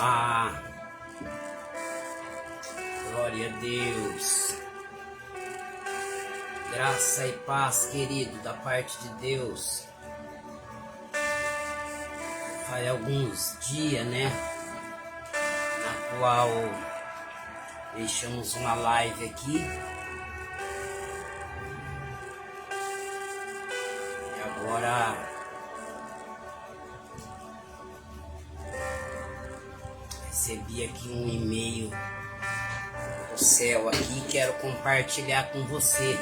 Olá, glória a Deus, graça e paz, querido, da parte de Deus. Faz alguns dias, na qual deixamos uma live aqui e agora recebi aqui um e-mail do céu aqui, quero compartilhar com você.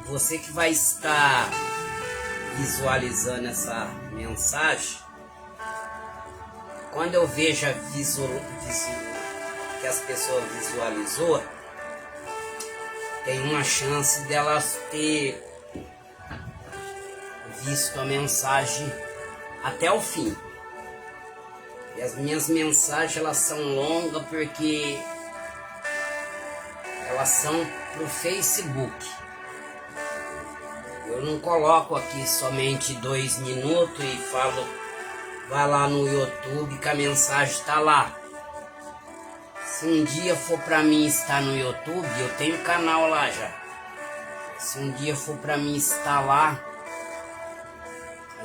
Você que vai estar visualizando essa mensagem, quando eu vejo que as pessoas visualizou, tem uma chance delas ter visto a mensagem até o fim. E as minhas mensagens, elas são longas porque elas são pro Facebook. Eu não coloco aqui somente 2 minutos e falo, vai lá no YouTube que a mensagem está lá. Se um dia for para mim estar no YouTube, eu tenho canal lá já. Se um dia for para mim estar lá,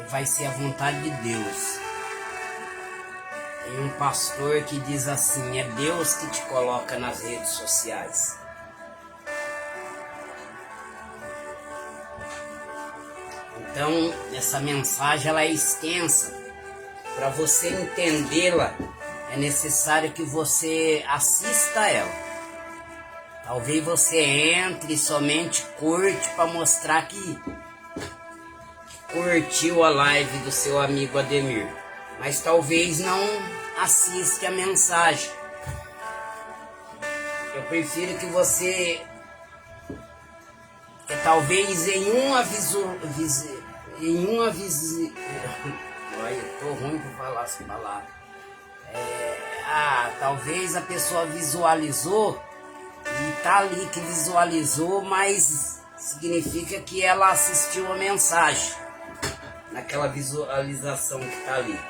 vai ser a vontade de Deus. Tem um pastor que diz assim: é Deus que te coloca nas redes sociais. Então, essa mensagem ela é extensa. Para você entendê-la, é necessário que você assista ela. Talvez você entre e somente curte para mostrar que curtiu a live do seu amigo Ademir. Mas talvez não assista a mensagem. Eu prefiro que você, talvez em uma olha, eu tô ruim para falar essa palavra. Talvez a pessoa visualizou e tá ali que visualizou, mas significa que ela assistiu a mensagem naquela visualização que tá ali.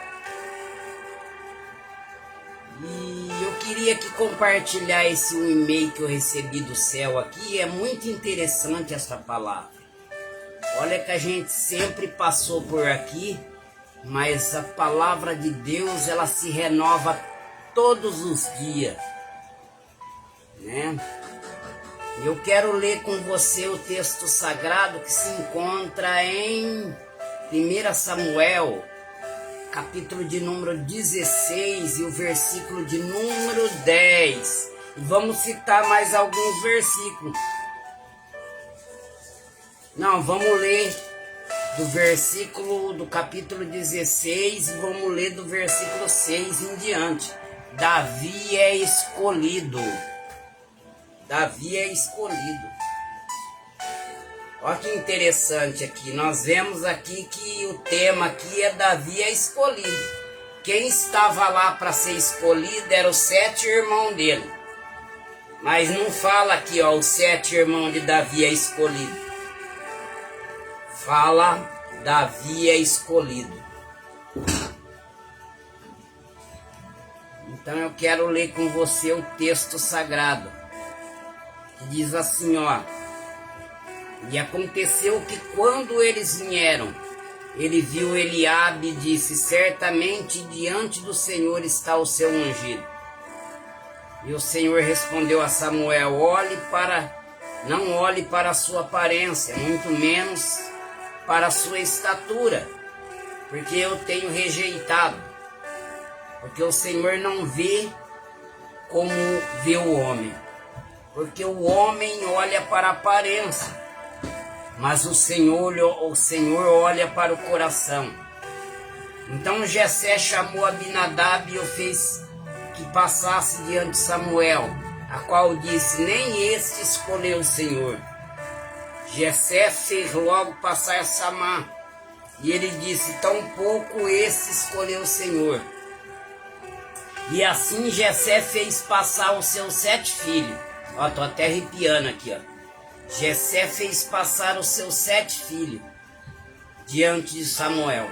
E eu queria aqui compartilhar esse e-mail que eu recebi do céu aqui. É muito interessante essa palavra. Olha que a gente sempre passou por aqui, mas a palavra de Deus, ela se renova todos os dias, né? Eu quero ler com você o texto sagrado que se encontra em 1 Samuel, capítulo de número 16 e o versículo de número 10. E vamos citar mais alguns versículos. Não, vamos ler do versículo do capítulo 16 e vamos ler do versículo 6 em diante. Davi é escolhido. Davi é escolhido. Olha que interessante aqui. Nós vemos aqui que o tema aqui é Davi é escolhido. Quem estava lá para ser escolhido eram os 7 irmãos dele. Mas não fala aqui, os 7 irmãos de Davi é escolhido. Fala, Davi é escolhido. Então eu quero ler com você o texto sagrado. Que diz assim, E aconteceu que quando eles vieram, ele viu Eliabe e disse: certamente diante do Senhor está o seu ungido. E o Senhor respondeu a Samuel: não olhe para a sua aparência, muito menos para a sua estatura, porque eu tenho rejeitado. Porque o Senhor não vê como vê o homem. Porque o homem olha para a aparência, mas o Senhor olha para o coração. Então Jessé chamou Abinadab e o fez que passasse diante de Samuel, a qual disse: nem este escolheu o Senhor. Jessé fez logo passar Samá, e ele disse: tampouco este escolheu o Senhor. E assim Jessé fez passar os seus 7 filhos. Tô até arrepiando aqui, Jessé fez passar os seus 7 filhos diante de Samuel.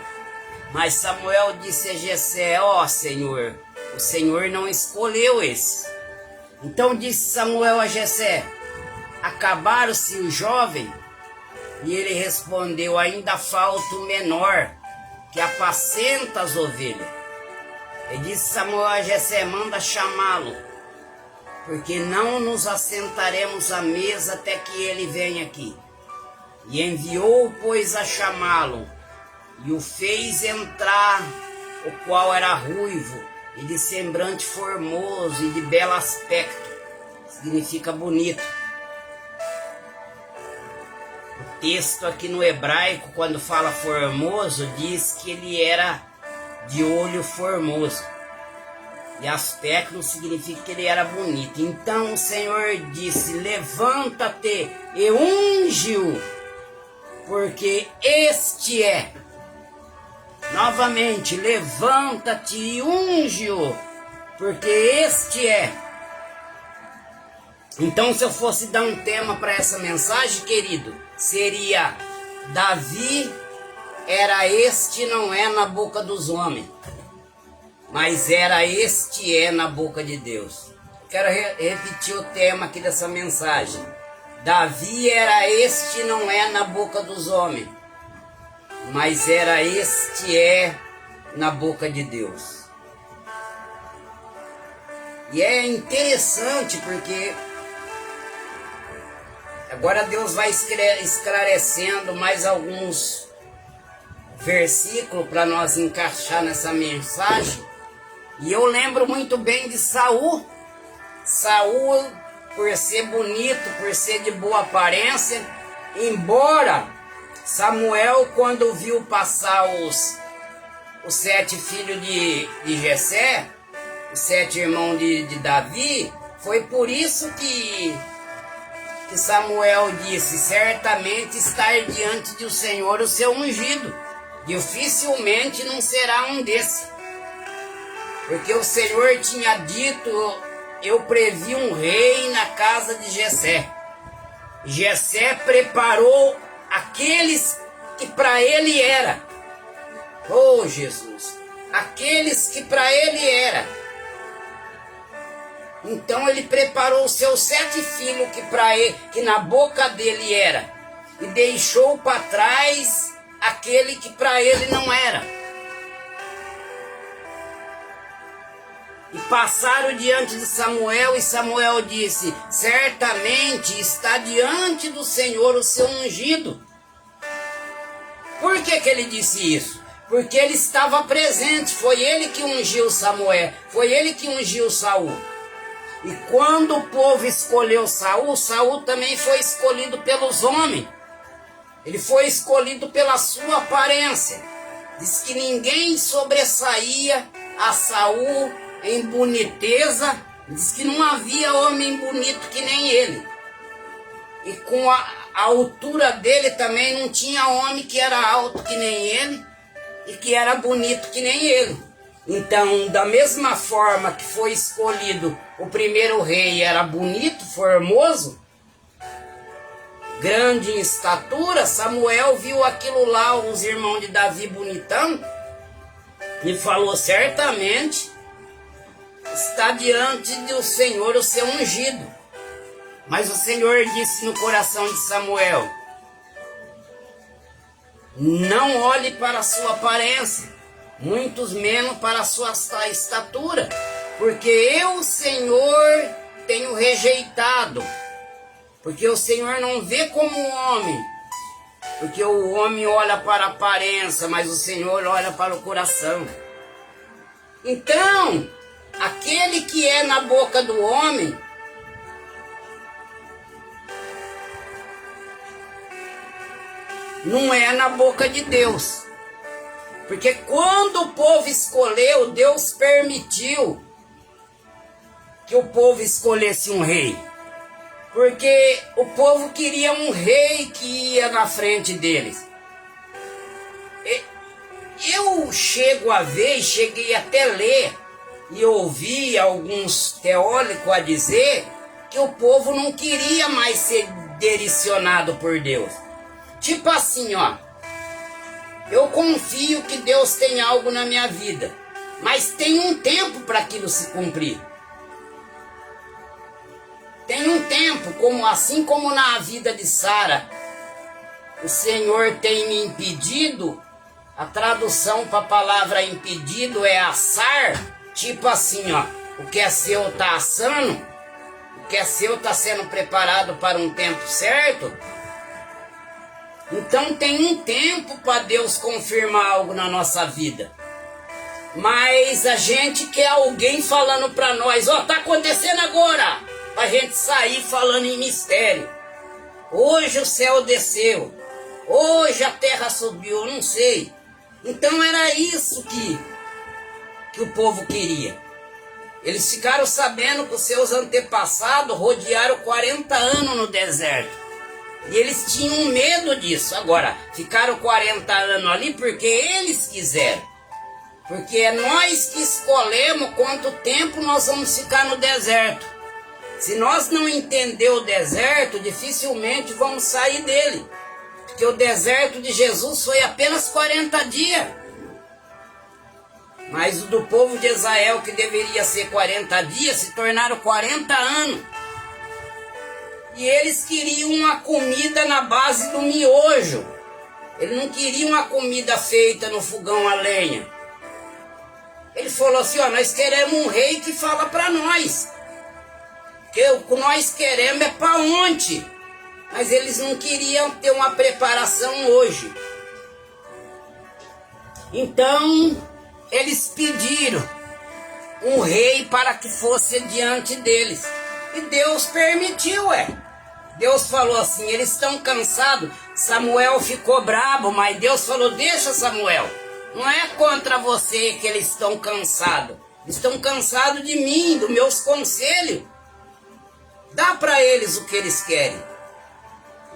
Mas Samuel disse a Jessé: ó Senhor, o Senhor não escolheu esse. Então disse Samuel a Jessé: acabaram-se os jovens? E ele respondeu: ainda falta o menor, que apacenta as ovelhas. E disse Samuel a Jessé: manda chamá-lo, porque não nos assentaremos à mesa até que ele venha aqui. E enviou, pois, a chamá-lo, e o fez entrar, o qual era ruivo, e de semblante formoso, e de belo aspecto, significa bonito. O texto aqui no hebraico, quando fala formoso, diz que ele era de olho formoso. E aspecto significa que ele era bonito. Então o Senhor disse: levanta-te e unge-o, porque este é. Novamente, levanta-te e unge-o, porque este é. Então, se eu fosse dar um tema para essa mensagem, querido, seria: Davi era este, não é na boca dos homens, mas era este é na boca de Deus. Quero repetir o tema aqui dessa mensagem. Davi era este, não é na boca dos homens, mas era este é na boca de Deus. E é interessante porque agora Deus vai esclarecendo mais alguns versículos para nós encaixar nessa mensagem. E eu lembro muito bem de Saul. Saul, por ser bonito, por ser de boa aparência, embora Samuel, quando viu passar os 7 filhos de Jessé, os 7 irmãos de Davi, foi por isso que Samuel disse: certamente está diante do Senhor o seu ungido, dificilmente não será um desses. Porque o Senhor tinha dito: eu previ um rei na casa de Jessé. Jessé preparou aqueles que para ele era. Oh Jesus! Aqueles que para ele era. Então ele preparou os seus 7 filhos que na boca dele era, e deixou para trás aquele que para ele não era. E passaram diante de Samuel, e Samuel disse: certamente está diante do Senhor o seu ungido. Por que ele disse isso? Porque ele estava presente, foi ele que ungiu Samuel, foi ele que ungiu Saul. E quando o povo escolheu Saul, Saul também foi escolhido pelos homens. Ele foi escolhido pela sua aparência. Diz que ninguém sobressaía a Saul em boniteza. Diz que não havia homem bonito que nem ele. E com a altura dele também não tinha homem que era alto que nem ele e que era bonito que nem ele. Então, da mesma forma que foi escolhido o primeiro rei, era bonito, formoso, grande em estatura, Samuel viu aquilo lá, os irmãos de Davi bonitão, e falou: certamente está diante do Senhor o seu ungido. Mas o Senhor disse no coração de Samuel: não olhe para a sua aparência, muitos menos para a sua estatura, porque eu, Senhor, tenho rejeitado. Porque o Senhor não vê como homem, porque o homem olha para a aparência, mas o Senhor olha para o coração. Então, aquele que é na boca do homem não é na boca de Deus. Porque quando o povo escolheu, Deus permitiu que o povo escolhesse um rei. Porque o povo queria um rei que ia na frente deles. Eu cheguei até ler e ouvi alguns teólogos a dizer que o povo não queria mais ser direcionado por Deus. Tipo assim, ó. Eu confio que Deus tem algo na minha vida, mas tem um tempo para aquilo se cumprir. Tem um tempo, assim como na vida de Sara, o Senhor tem me impedido. A tradução para a palavra impedido é assar, tipo assim, ó, o que é seu está assando, o que é seu está sendo preparado para um tempo certo. Então tem um tempo para Deus confirmar algo na nossa vida. Mas a gente quer alguém falando para nós, ó, tá acontecendo agora, para a gente sair falando em mistério. Hoje o céu desceu, hoje a terra subiu, não sei. Então era isso que o povo queria. Eles ficaram sabendo que os seus antepassados rodearam 40 anos no deserto. E eles tinham medo disso. Agora, ficaram 40 anos ali porque eles quiseram. Porque é nós que escolhemos quanto tempo nós vamos ficar no deserto. Se nós não entender o deserto, dificilmente vamos sair dele. Porque o deserto de Jesus foi apenas 40 dias. Mas o do povo de Israel, que deveria ser 40 dias, se tornaram 40 anos. E eles queriam uma comida na base do miojo. Eles não queriam uma comida feita no fogão a lenha. Ele falou assim, ó, nós queremos um rei que fala para nós. Porque o que nós queremos é para ontem. Mas eles não queriam ter uma preparação hoje. Então, eles pediram um rei para que fosse diante deles. E Deus permitiu, Deus falou assim, eles estão cansados. Samuel ficou bravo, mas Deus falou, deixa Samuel. Não é contra você que eles estão cansados. Estão cansados de mim, dos meus conselhos. Dá para eles o que eles querem.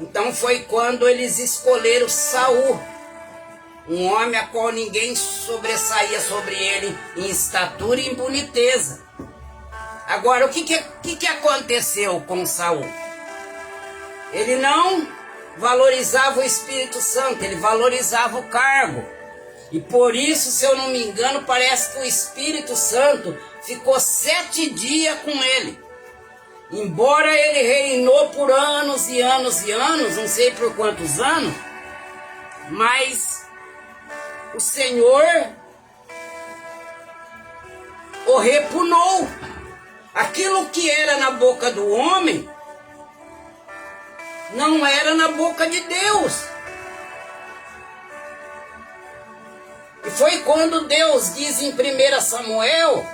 Então foi quando eles escolheram Saul, um homem a qual ninguém sobressaía sobre ele em estatura e em boniteza. Agora, o que aconteceu com Saul? Ele não valorizava o Espírito Santo, ele valorizava o cargo. E por isso, se eu não me engano, parece que o Espírito Santo ficou 7 dias com ele. Embora ele reinou por anos e anos e anos, não sei por quantos anos, mas o Senhor o repunou. Aquilo que era na boca do homem, não era na boca de Deus. E foi quando Deus diz em 1 Samuel,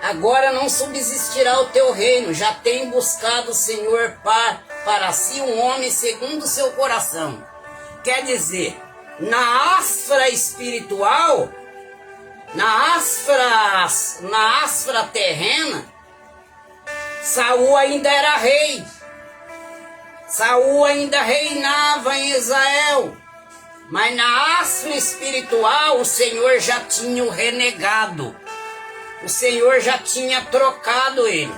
agora não subsistirá o teu reino, já tem buscado o Senhor para si um homem segundo o seu coração. Quer dizer, na asfra espiritual, na asfra terrena, Saul ainda era rei. Saul ainda reinava em Israel. Mas na asfra espiritual, o Senhor já tinha o renegado. O Senhor já tinha trocado ele.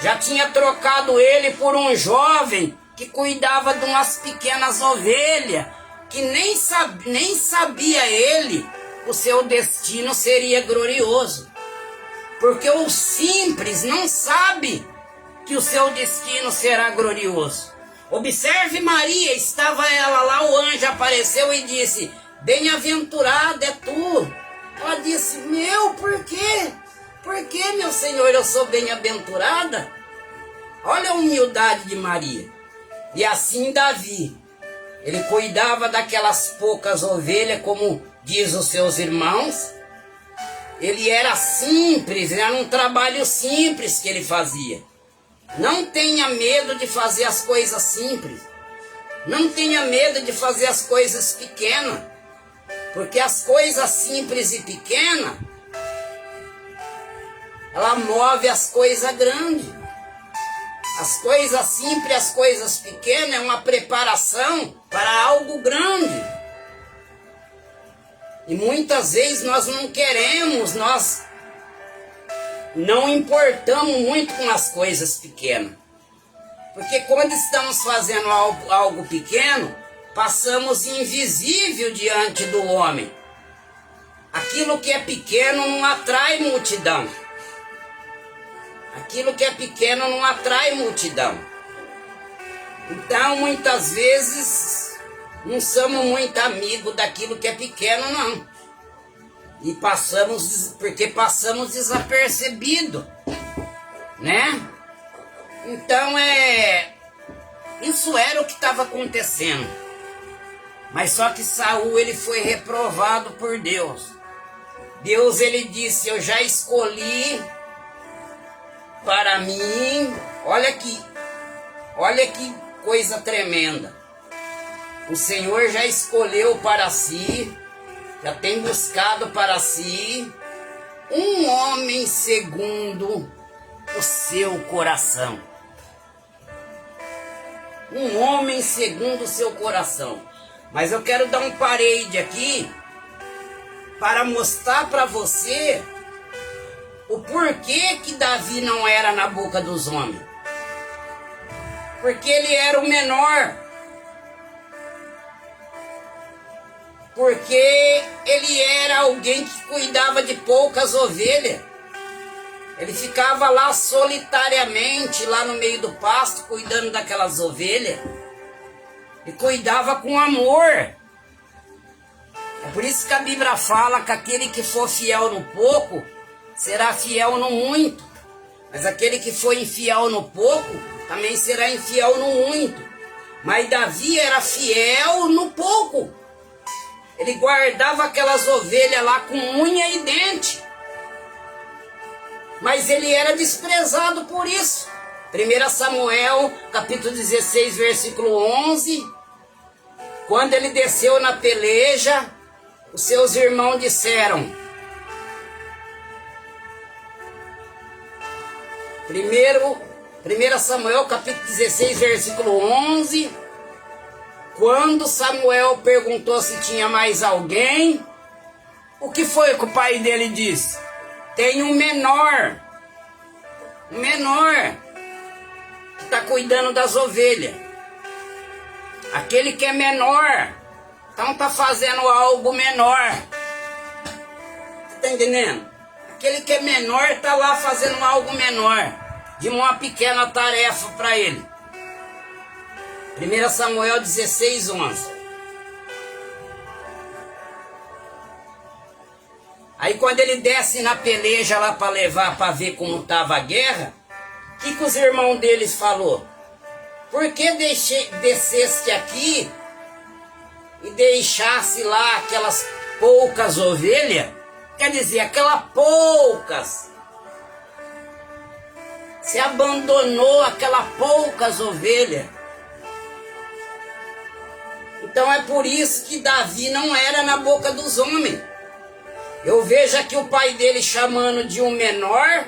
Já tinha trocado ele por um jovem que cuidava de umas pequenas ovelhas, que nem sabia ele, o seu destino seria glorioso. Porque o simples não sabe que o seu destino será glorioso. Observe Maria, estava ela lá, o anjo apareceu e disse, bem-aventurada é tu. Ela disse, por quê? Por que, meu Senhor, eu sou bem-aventurada? Olha a humildade de Maria. E assim Davi, ele cuidava daquelas poucas ovelhas, como diz os seus irmãos. Ele era simples, era um trabalho simples que ele fazia. Não tenha medo de fazer as coisas simples. Não tenha medo de fazer as coisas pequenas. Porque as coisas simples e pequenas, ela move as coisas grandes. As coisas simples, as coisas pequenas é uma preparação para algo grande. E muitas vezes nós não queremos, nós não importamos muito com as coisas pequenas. Porque quando estamos fazendo algo pequeno, passamos invisível diante do homem. Aquilo que é pequeno não atrai multidão. Aquilo que é pequeno não atrai multidão. Então, muitas vezes, não somos muito amigos daquilo que é pequeno, não. E porque passamos desapercebido, né? Então, isso era o que estava acontecendo. Mas só que Saul, ele foi reprovado por Deus. Deus, ele disse, eu já escolhi para mim, olha que coisa tremenda. O Senhor já escolheu para si, já tem buscado para si, um homem segundo o seu coração. Um homem segundo o seu coração. Mas eu quero dar um parede aqui, para mostrar para você o porquê que Davi não era na boca dos homens. Porque ele era o menor. Porque ele era alguém que cuidava de poucas ovelhas. Ele ficava lá solitariamente, lá no meio do pasto, cuidando daquelas ovelhas. E cuidava com amor. É por isso que a Bíblia fala que aquele que for fiel no pouco, será fiel no muito. Mas aquele que for infiel no pouco, também será infiel no muito. Mas Davi era fiel no pouco. Ele guardava aquelas ovelhas lá com unha e dente. Mas ele era desprezado por isso. 1 Samuel, capítulo 16, versículo 11. Quando ele desceu na peleja, os seus irmãos disseram: 1 Samuel capítulo 16, versículo 11. Quando Samuel perguntou se tinha mais alguém, o que foi que o pai dele disse? Tem um menor que está cuidando das ovelhas. Aquele que é menor, então está fazendo algo menor. Está entendendo? Aquele que é menor está lá fazendo algo menor, de uma pequena tarefa para ele. 1 Samuel 16, 11. Aí quando ele desce na peleja lá para levar, para ver como estava a guerra, o que os irmãos deles falou? Por que descesse aqui e deixasse lá aquelas poucas ovelhas? Quer dizer, aquelas poucas. Você abandonou aquelas poucas ovelhas. Então é por isso que Davi não era na boca dos homens. Eu vejo aqui o pai dele chamando de um menor,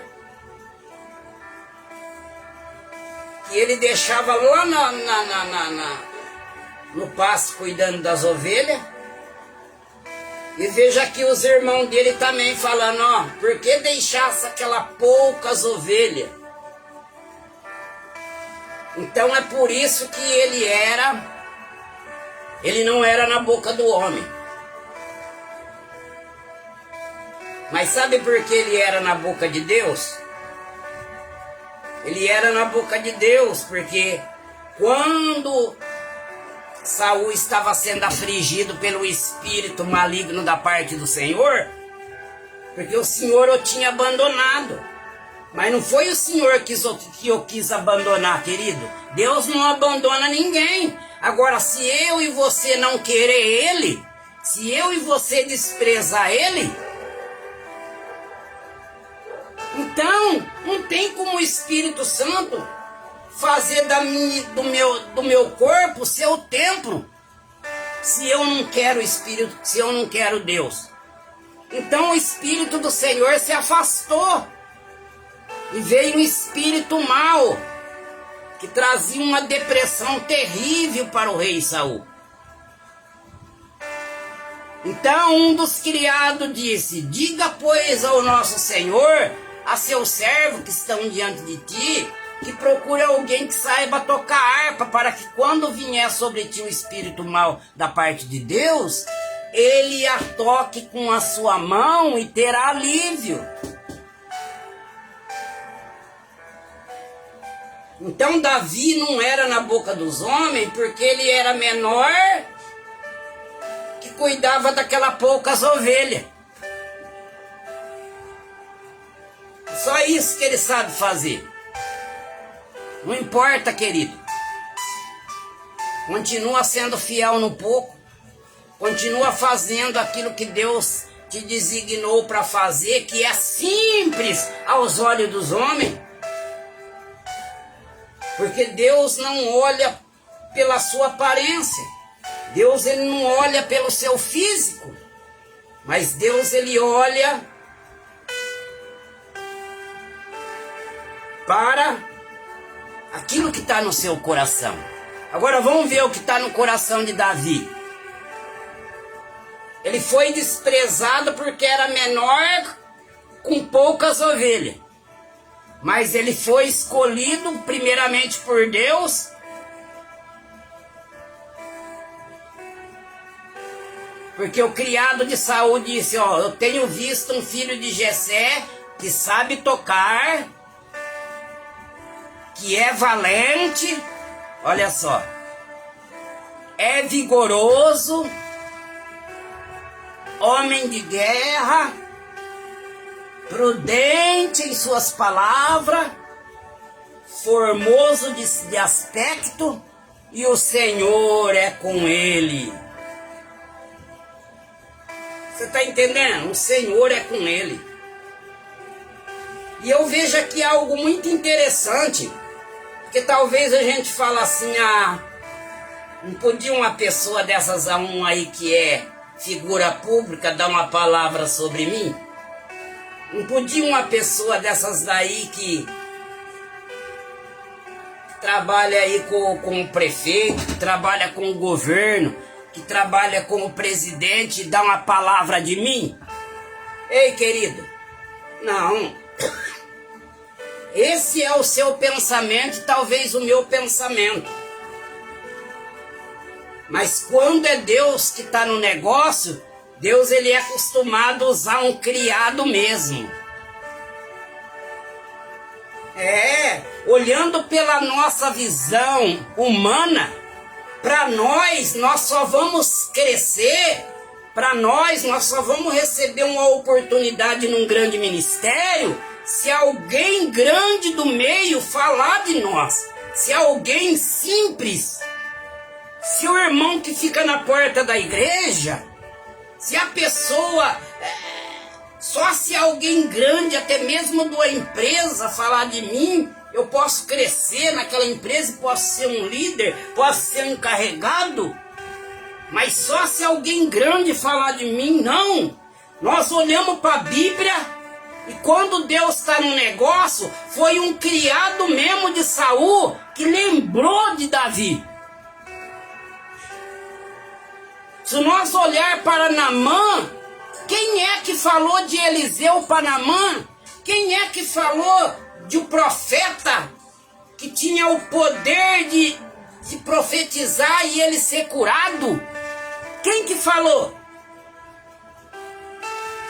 que ele deixava lá no pasto cuidando das ovelhas. E veja aqui os irmãos dele também falando, ó, por que deixasse aquelas poucas ovelhas? Então é por isso que ele não era na boca do homem. Mas sabe por que ele era na boca de Deus? Ele era na boca de Deus porque quando Saul estava sendo afligido pelo espírito maligno da parte do Senhor, porque o Senhor o tinha abandonado. Mas não foi o Senhor que eu quis abandonar, querido. Deus não abandona ninguém. Agora, se eu e você não querer Ele, se eu e você desprezar Ele, então não tem como o Espírito Santo fazer do meu corpo seu templo, se eu não quero o Espírito, se eu não quero Deus. Então o Espírito do Senhor se afastou e veio um espírito mau que trazia uma depressão terrível para o rei Saul. Então um dos criados disse: diga pois ao nosso Senhor, a seus servos que estão diante de ti, que procure alguém que saiba tocar harpa, para que quando vier sobre ti o espírito mau da parte de Deus, ele a toque com a sua mão e terá alívio. Então Davi não era na boca dos homens, porque ele era menor, que cuidava daquela poucas ovelhas. Só isso que ele sabe fazer. Não importa, querido. Continua sendo fiel no pouco. Continua fazendo aquilo que Deus te designou para fazer, que é simples aos olhos dos homens. Porque Deus não olha pela sua aparência. Deus ele não olha pelo seu físico. Mas Deus ele olha para aquilo que está no seu coração. Agora vamos ver o que está no coração de Davi. Ele foi desprezado porque era menor, com poucas ovelhas. Mas ele foi escolhido primeiramente por Deus. Porque o criado de Saul disse, ó, eu tenho visto um filho de Jessé que sabe tocar, que é valente, olha só, é vigoroso, homem de guerra, prudente em suas palavras, formoso de aspecto, e o Senhor é com ele. Você está entendendo? O Senhor é com ele. E eu vejo aqui algo muito interessante, porque talvez a gente fale assim, não podia uma pessoa dessas aí que é figura pública dar uma palavra sobre mim? Não podia uma pessoa dessas daí que trabalha aí com o prefeito, que trabalha com o governo, que trabalha com o presidente, dar uma palavra de mim? Ei, querido, não. Esse é o seu pensamento, talvez o meu pensamento. Mas quando é Deus que está no negócio, Deus ele é acostumado a usar um criado mesmo. Olhando pela nossa visão humana, para nós só vamos crescer, para nós só vamos receber uma oportunidade num grande ministério, se alguém grande do meio falar de nós, se alguém simples, se o irmão que fica na porta da igreja, se a pessoa, só se alguém grande, até mesmo de uma empresa, falar de mim, eu posso crescer naquela empresa, posso ser um líder, posso ser um encarregado, mas só se alguém grande falar de mim, não. Nós olhamos para a Bíblia, e quando Deus está no negócio, foi um criado mesmo de Saul que lembrou de Davi. Se nós olhar para Naamã, quem é que falou de Eliseu para Naamã? Quem é que falou de um profeta que tinha o poder de profetizar e ele ser curado? Quem que falou?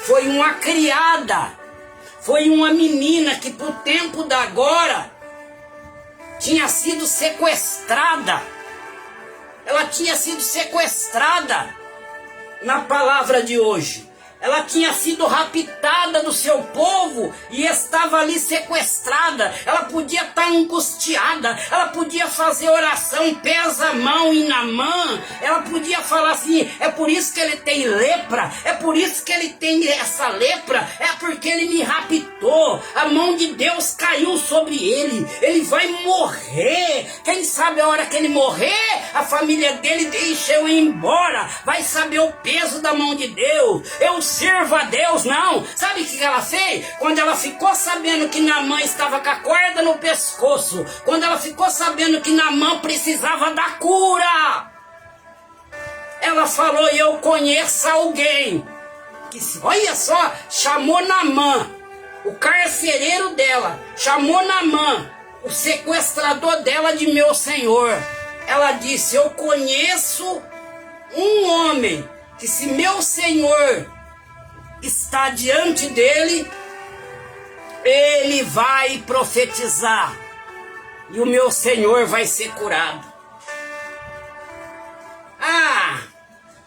Foi uma criada, foi uma menina que pro tempo da agora tinha sido sequestrada. Ela tinha sido sequestrada na palavra de hoje. Ela tinha sido raptada do seu povo e estava ali sequestrada. Ela podia estar angustiada, ela podia fazer oração, pesa a mão em Naamã. Ela podia falar assim, é por isso que ele tem lepra, é por isso que ele tem essa lepra, é porque ele me raptou. A mão de Deus caiu sobre ele vai morrer. Quem sabe a hora que ele morrer, a família dele deixa eu ir embora. Vai saber o peso da mão de Deus. Eu sirvo a Deus, não. Sabe o que ela fez? Quando ela ficou sabendo que Naamã estava com a corda no pescoço, quando ela ficou sabendo que Naamã precisava da cura, ela falou, eu conheço alguém que, olha só, chamou Naamã, o carcereiro dela, chamou Naamã, o sequestrador dela de meu senhor. Ela disse: eu conheço um homem que, se meu senhor está diante dele, ele vai profetizar e o meu senhor vai ser curado. Ah,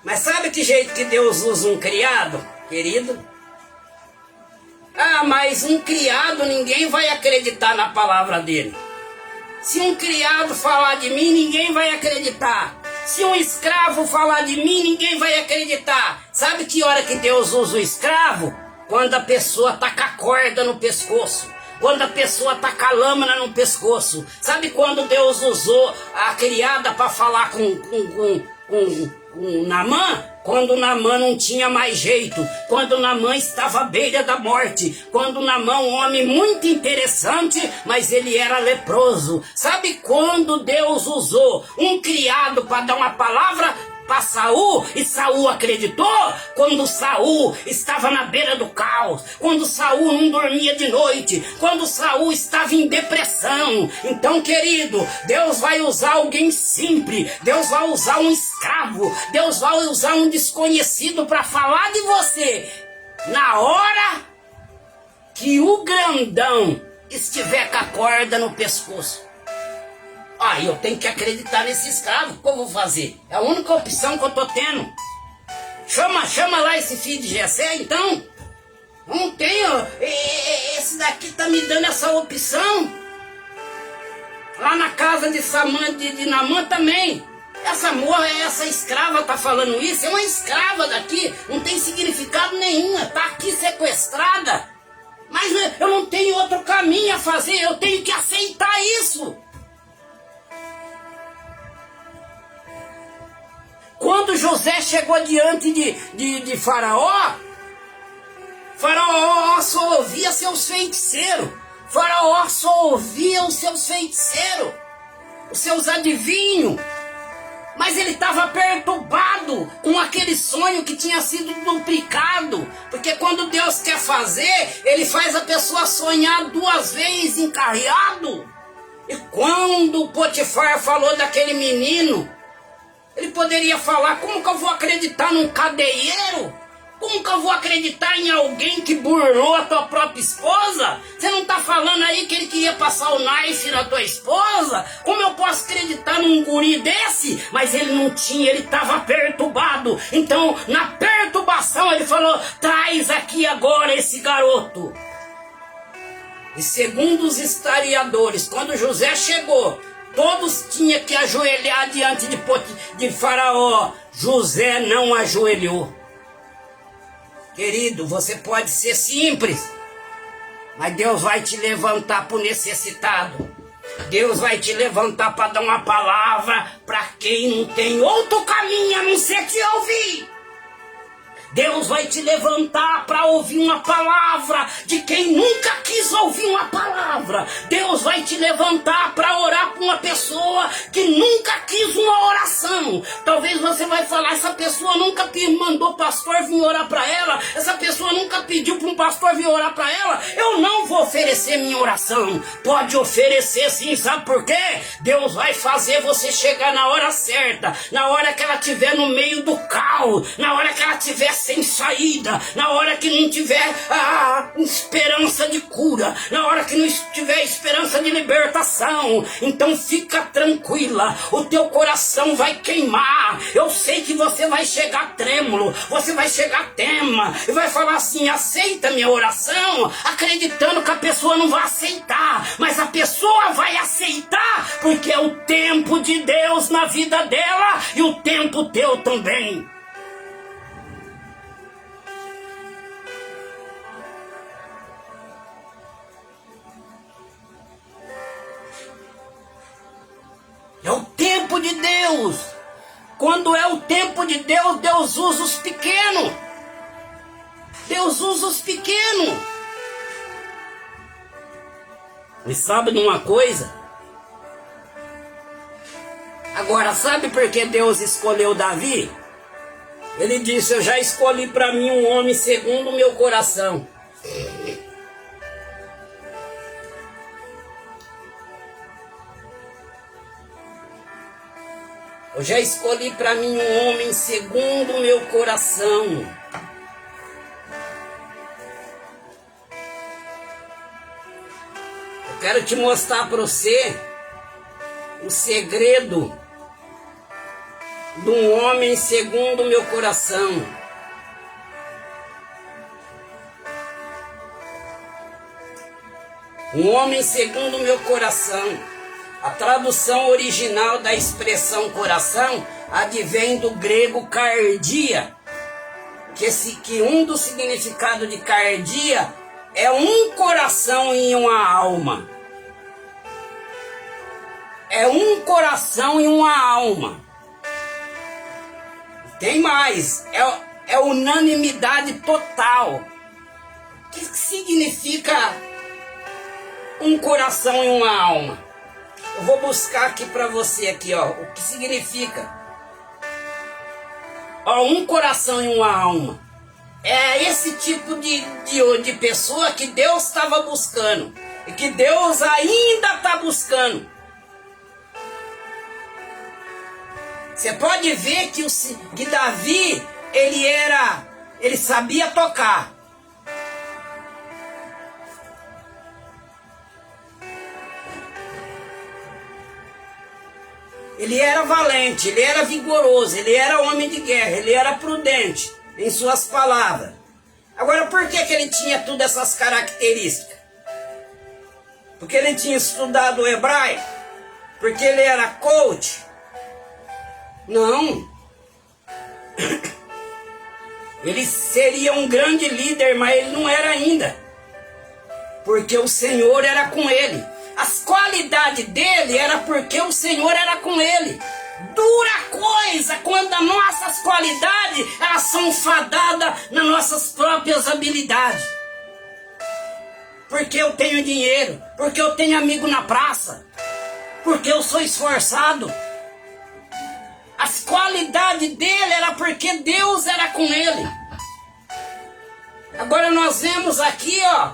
mas sabe que jeito que Deus usa um criado, querido? Ah, mas um criado, ninguém vai acreditar na palavra dele. Se um criado falar de mim, ninguém vai acreditar. Se um escravo falar de mim, ninguém vai acreditar. Sabe que hora que Deus usa o escravo? Quando a pessoa tá com a corda no pescoço. Quando a pessoa tá com a lâmina no pescoço. Sabe quando Deus usou a criada para falar com Naamã? Quando Naamã não tinha mais jeito, quando Naamã estava à beira da morte, quando Naamã, um homem muito interessante, mas ele era leproso. Sabe quando Deus usou um criado para dar uma palavra para Saul, e Saul acreditou? Quando Saul estava na beira do caos, quando Saul não dormia de noite, quando Saul estava em depressão. Então, querido, Deus vai usar alguém simples, Deus vai usar um escravo, Deus vai usar um desconhecido para falar de você na hora que o grandão estiver com a corda no pescoço. Ah, eu tenho que acreditar nesse escravo. O que eu vou fazer? É a única opção que eu tô tendo. Chama lá esse filho de Jessé, então. Não tenho. Esse daqui tá me dando essa opção. Lá na casa de Naamã também. Essa escrava tá falando isso. É uma escrava daqui. Não tem significado nenhum. Tá aqui sequestrada. Mas eu não tenho outro caminho a fazer. Eu tenho que aceitar isso. Quando José chegou diante de Faraó, Faraó só ouvia seus feiticeiros. Faraó só ouvia os seus feiticeiros, os seus adivinhos. Mas ele estava perturbado com aquele sonho que tinha sido duplicado. Porque quando Deus quer fazer, ele faz a pessoa sonhar 2 vezes encarreado. E quando Potifar falou daquele menino, ele poderia falar: como que eu vou acreditar num cadeieiro? Como que eu vou acreditar em alguém que burlou a tua própria esposa? Você não está falando aí que ele queria passar o knife na tua esposa? Como eu posso acreditar num guri desse? Mas ele não tinha, ele estava perturbado. Então, na perturbação, ele falou: traz aqui agora esse garoto. E segundo os historiadores, quando José chegou, todos tinham que ajoelhar diante de Faraó. José não ajoelhou. Querido, você pode ser simples, mas Deus vai te levantar para o necessitado. Deus vai te levantar para dar uma palavra para quem não tem outro caminho a não ser te ouvir. Deus vai te levantar para ouvir uma palavra de quem nunca quis ouvir uma palavra. Deus vai te levantar para orar para uma pessoa que nunca quis uma oração. Talvez você vai falar: essa pessoa nunca mandou pastor vir orar para ela, essa pessoa nunca pediu para um pastor vir orar para ela. Eu não vou oferecer minha oração. Pode oferecer sim, sabe por quê? Deus vai fazer você chegar na hora certa, na hora que ela estiver no meio do caos, na hora que ela estiver sem saída, na hora que não tiver esperança de cura, na hora que não tiver esperança de libertação. Então fica tranquila, o teu coração vai queimar. Eu sei que você vai chegar trêmulo, você vai chegar tema e vai falar assim: aceita minha oração, acreditando que a pessoa não vai aceitar, mas a pessoa vai aceitar, porque é o tempo de Deus na vida dela e o tempo teu também. É o tempo de Deus. Quando é o tempo de Deus, Deus usa os pequenos. Deus usa os pequenos. E sabe de uma coisa? Agora, sabe por que Deus escolheu Davi? Ele disse: eu já escolhi para mim um homem segundo o meu coração. Eu já escolhi para mim um homem segundo o meu coração. Eu quero te mostrar para você o segredo de um homem segundo o meu coração. Um homem segundo o meu coração. A tradução original da expressão coração advém do grego cardia, que um dos significados de cardia é um coração e uma alma. É um coração e uma alma. Tem mais, é unanimidade total. O que significa um coração e uma alma? Eu vou buscar aqui para você aqui, ó, o que significa. Ó, um coração e uma alma. É esse tipo de pessoa que Deus estava buscando e que Deus ainda está buscando. Você pode ver que Davi, ele sabia tocar. Ele era valente, ele era vigoroso, ele era homem de guerra, ele era prudente em suas palavras. Agora, por que ele tinha todas essas características? Porque ele tinha estudado o hebraico? Porque ele era coach? Não. Ele seria um grande líder, mas ele não era ainda. Porque o Senhor era com ele. As qualidades dele era porque o Senhor era com ele. Dura coisa quando as nossas qualidades elas são fadadas nas nossas próprias habilidades. Porque eu tenho dinheiro, porque eu tenho amigo na praça, porque eu sou esforçado. As qualidades dele era porque Deus era com ele. Agora nós vemos aqui, ó,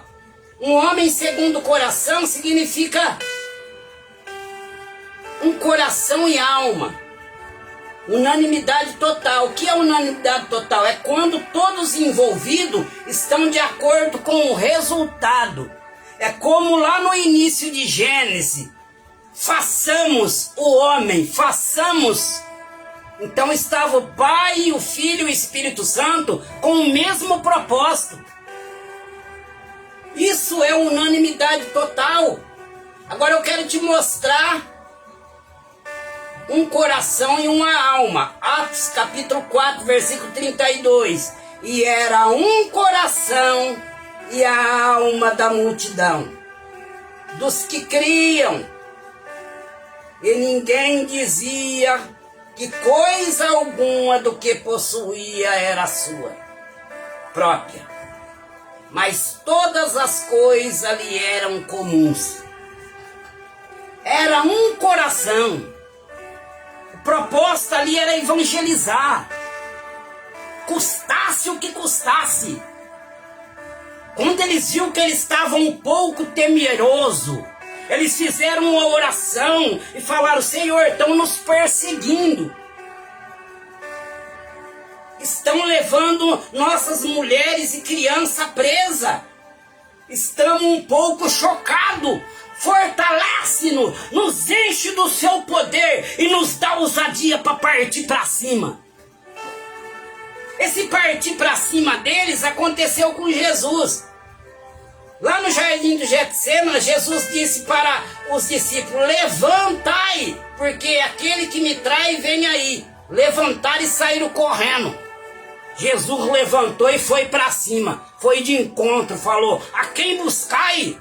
um homem segundo o coração significa um coração e alma. Unanimidade total. O que é unanimidade total? É quando todos envolvidos estão de acordo com o resultado. É como lá no início de Gênesis. Façamos o homem, façamos. Então estava o Pai, o Filho e o Espírito Santo com o mesmo propósito. Isso é unanimidade total. Agora eu quero te mostrar um coração e uma alma. Atos capítulo 4, versículo 32. E era um coração e a alma da multidão, dos que criam. E ninguém dizia que coisa alguma do que possuía era sua própria, mas todas as coisas lhe eram comuns. Era um coração. A proposta ali era evangelizar, custasse o que custasse. Quando eles viram que eles estavam um pouco temerosos, eles fizeram uma oração e falaram: Senhor, estão nos perseguindo. Estão levando nossas mulheres e crianças presas. Estamos um pouco chocados. Fortalece-nos, nos enche do seu poder e nos dá ousadia para partir para cima. Esse partir para cima deles aconteceu com Jesus. Lá no jardim do Getsêmani, Jesus disse para os discípulos: levantai, porque aquele que me trai vem aí. Levantaram e saíram correndo. Jesus levantou e foi para cima, foi de encontro, falou: a quem buscai?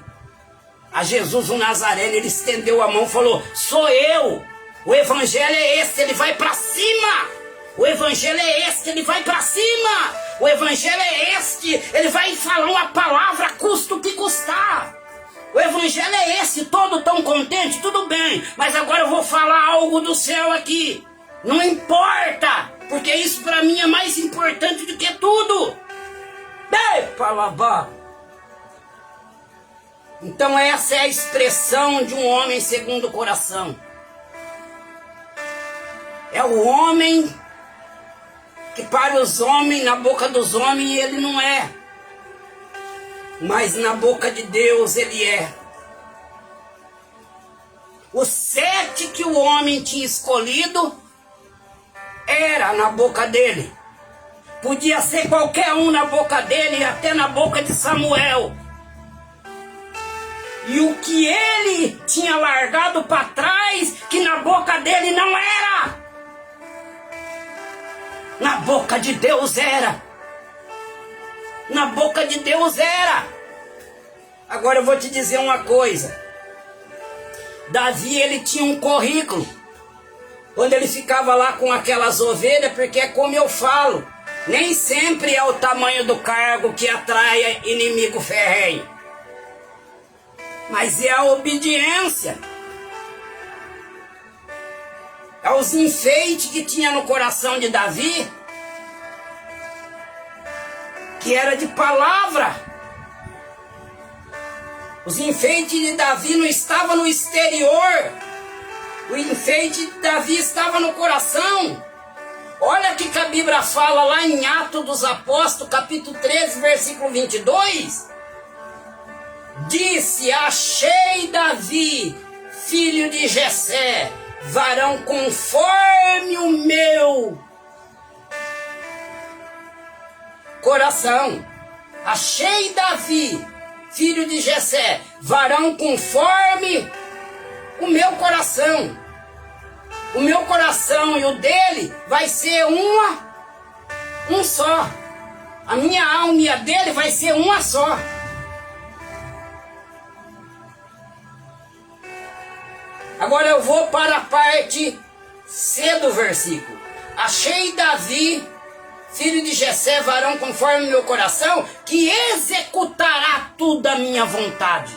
A Jesus o Nazareno. Ele estendeu a mão e falou: sou eu. O evangelho é esse, ele vai para cima. O evangelho é este, ele vai para cima. O evangelho é este, ele vai falar uma palavra, custa o que custar. O evangelho é esse, todo tão contente, tudo bem, mas agora eu vou falar algo do céu aqui. Não importa, porque isso para mim é mais importante do que tudo. Então essa é a expressão de um homem segundo o coração. É o homem que para os homens, na boca dos homens, ele não é. Mas na boca de Deus ele é. Os 7 que o homem tinha escolhido era na boca dele. Podia ser qualquer um na boca dele, até na boca de Samuel. E o que ele tinha largado para trás, que na boca dele não era. Na boca de Deus era. Na boca de Deus era. Agora eu vou te dizer uma coisa. Davi, ele tinha um currículo. Quando ele ficava lá com aquelas ovelhas, porque é como eu falo, nem sempre é o tamanho do cargo que atrai inimigo ferrenho. Mas é a obediência. É os enfeites que tinha no coração de Davi, que era de palavra. Os enfeites de Davi não estavam no exterior. O enfeite de Davi estava no coração. Olha o que a Bíblia fala lá em Atos dos Apóstolos, capítulo 13, versículo 22. Disse: achei Davi, filho de Jessé, varão conforme o meu coração. Achei Davi, filho de Jessé, varão conforme o meu coração. O meu coração e o dele vai ser um só. A minha alma e a dele vai ser uma só. Agora eu vou para a parte C do versículo. Achei Davi, filho de Jessé, varão conforme o meu coração, que executará tudo a minha vontade.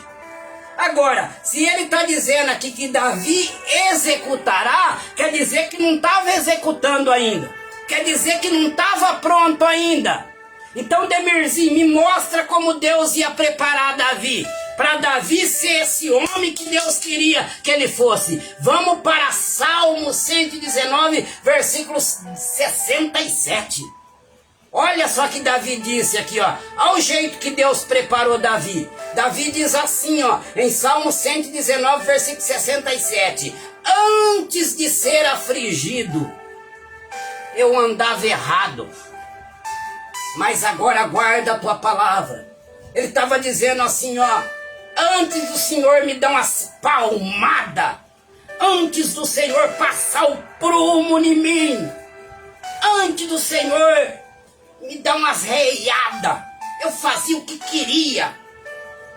Agora, se ele está dizendo aqui que Davi executará, quer dizer que não estava executando ainda. Quer dizer que não estava pronto ainda. Então, Demirzinho, me mostra como Deus ia preparar Davi. Para Davi ser esse homem que Deus queria que ele fosse. Vamos para Salmo 119, versículo 67. Olha só que Davi disse aqui, ó. Olha o jeito que Deus preparou Davi. Davi diz assim, ó, em Salmo 119, versículo 67. Antes de ser afligido, eu andava errado, mas agora guarda a tua palavra. Ele estava dizendo assim, ó. Antes do Senhor me dar umas palmadas, antes do Senhor passar o prumo em mim, antes do Senhor me dar umas reiadas, eu fazia o que queria.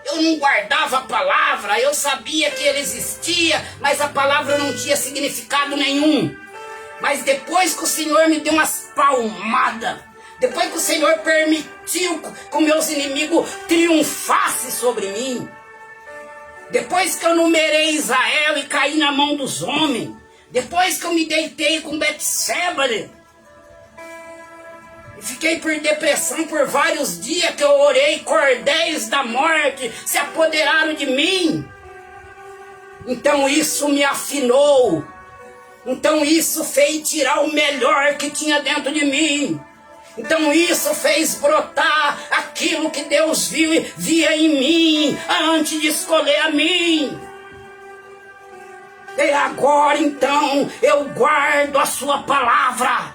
Eu não guardava a palavra, eu sabia que ele existia, mas a palavra não tinha significado nenhum. Mas depois que o Senhor me deu umas palmadas, depois que o Senhor permitiu que meus inimigos triunfassem sobre mim, depois que eu numerei Israel e caí na mão dos homens, depois que eu me deitei com Betseba, e fiquei por depressão por vários dias, que eu orei, cordéis da morte se apoderaram de mim. Então isso me afinou. Então isso fez tirar o melhor que tinha dentro de mim. Então isso fez brotar aquilo que Deus via em mim antes de escolher a mim. E agora então eu guardo a sua palavra.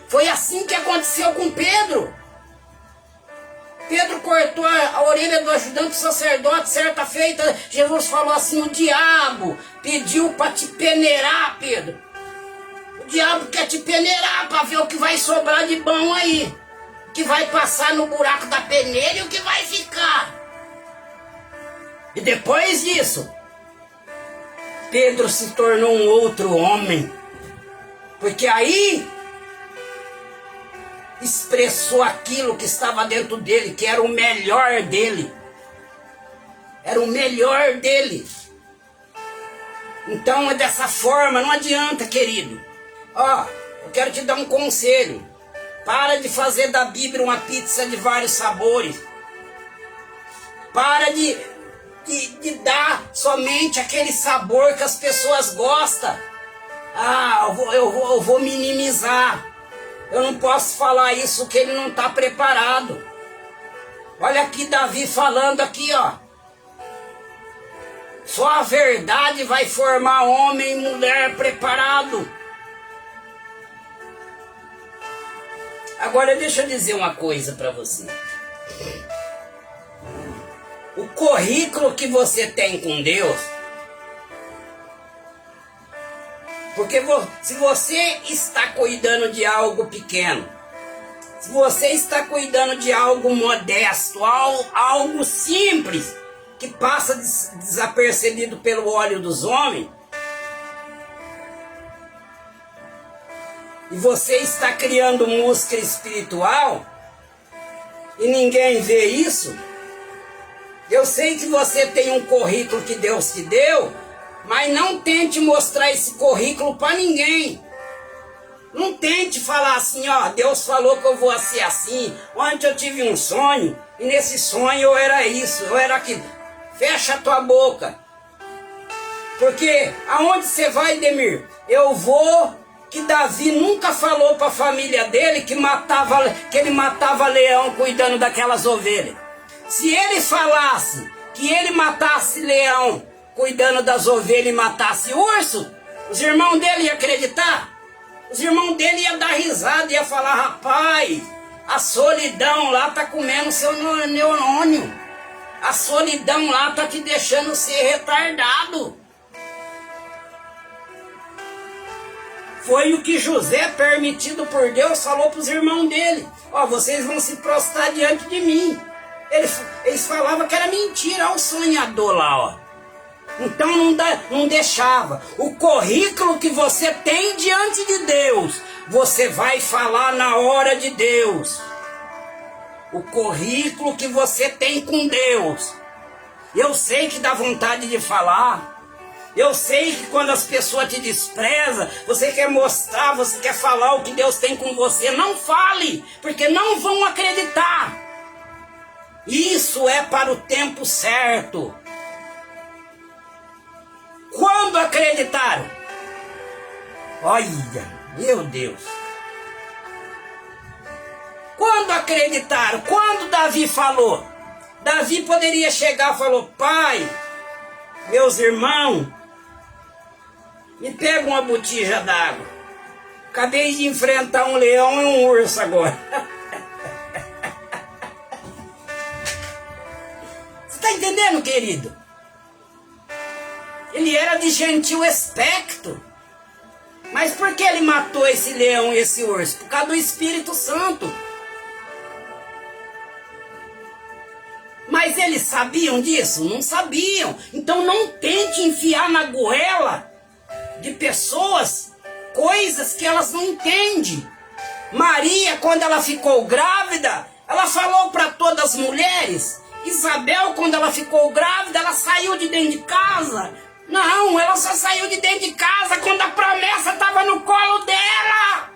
Foi assim que aconteceu com Pedro. Pedro cortou a orelha do ajudante sacerdote. Certa feita Jesus falou assim: o diabo pediu para te peneirar, Pedro. O diabo quer te peneirar para ver o que vai sobrar de bom aí. O que vai passar no buraco da peneira e o que vai ficar. E depois disso, Pedro se tornou um outro homem. Porque aí expressou aquilo que estava dentro dele, que era o melhor dele. Era o melhor dele. Então é dessa forma, não adianta, querido. Ó, eu quero te dar um conselho. Para de fazer da Bíblia uma pizza de vários sabores. Para de dar somente aquele sabor que as pessoas gostam. Ah, eu vou minimizar. Eu não posso falar isso que ele não está preparado. Olha aqui Davi falando aqui, ó. Só a verdade vai formar homem e mulher preparado. Agora deixa eu dizer uma coisa para você. O currículo que você tem com Deus, porque se você está cuidando de algo pequeno, se você está cuidando de algo modesto, algo simples, que passa desapercebido pelo olho dos homens, e você está criando música espiritual, e ninguém vê isso, eu sei que você tem um currículo que Deus te deu, mas não tente mostrar esse currículo para ninguém. Não tente falar assim, ó, Deus falou que eu vou ser assim. Ontem eu tive um sonho, e nesse sonho eu era isso, eu era aquilo. Fecha a tua boca. Porque aonde você vai, Demir? Eu vou, que Davi nunca falou para a família dele que ele matava leão cuidando daquelas ovelhas. Se ele falasse que ele matasse leão cuidando das ovelhas e matasse urso, os irmãos dele iam acreditar? Os irmãos dele iam dar risada, iam falar, rapaz, a solidão lá tá comendo seu neurônio. A solidão lá tá te deixando ser retardado. Foi o que José, permitido por Deus, falou para os irmãos dele. Ó, vocês vão se prostrar diante de mim. Eles falavam que era mentira, olha o sonhador lá, ó. Então não deixava. O currículo que você tem diante de Deus, você vai falar na hora de Deus. O currículo que você tem com Deus. Eu sei que dá vontade de falar. Eu sei que quando as pessoas te desprezam, você quer mostrar, você quer falar o que Deus tem com você. Não fale, porque não vão acreditar. Isso é para o tempo certo. Quando acreditaram? Olha, meu Deus. Quando acreditaram? Quando Davi falou? Davi poderia chegar e falou, pai, meus irmãos, me pega uma botija d'água. Acabei de enfrentar um leão e um urso agora. Você está entendendo, querido? Ele era de gentil aspecto. Mas por que ele matou esse leão e esse urso? Por causa do Espírito Santo. Mas eles sabiam disso? Não sabiam. Então não tente enfiar na goela de pessoas coisas que elas não entendem. Maria, quando ela ficou grávida, ela falou para todas as mulheres. Isabel, quando ela ficou grávida, ela saiu de dentro de casa. Não, ela só saiu de dentro de casa quando a promessa estava no colo dela.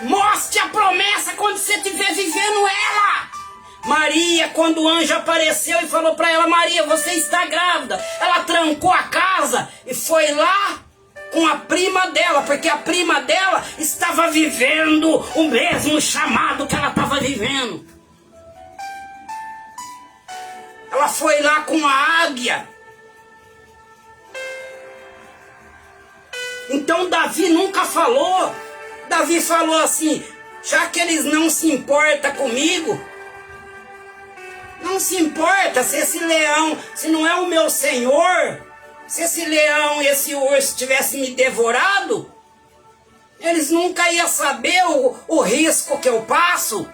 Mostre a promessa quando você estiver vivendo ela. Maria, quando o anjo apareceu e falou para ela, Maria, você está grávida. Ela trancou a casa e foi lá com a prima dela, porque a prima dela estava vivendo o mesmo chamado que ela estava vivendo. Ela foi lá com a águia. Então Davi nunca falou. Davi falou assim, já que eles não se importam comigo, não se importa se esse leão, se não é o meu senhor, se esse leão e esse urso tivessem me devorado, eles nunca iam saber o risco que eu passo.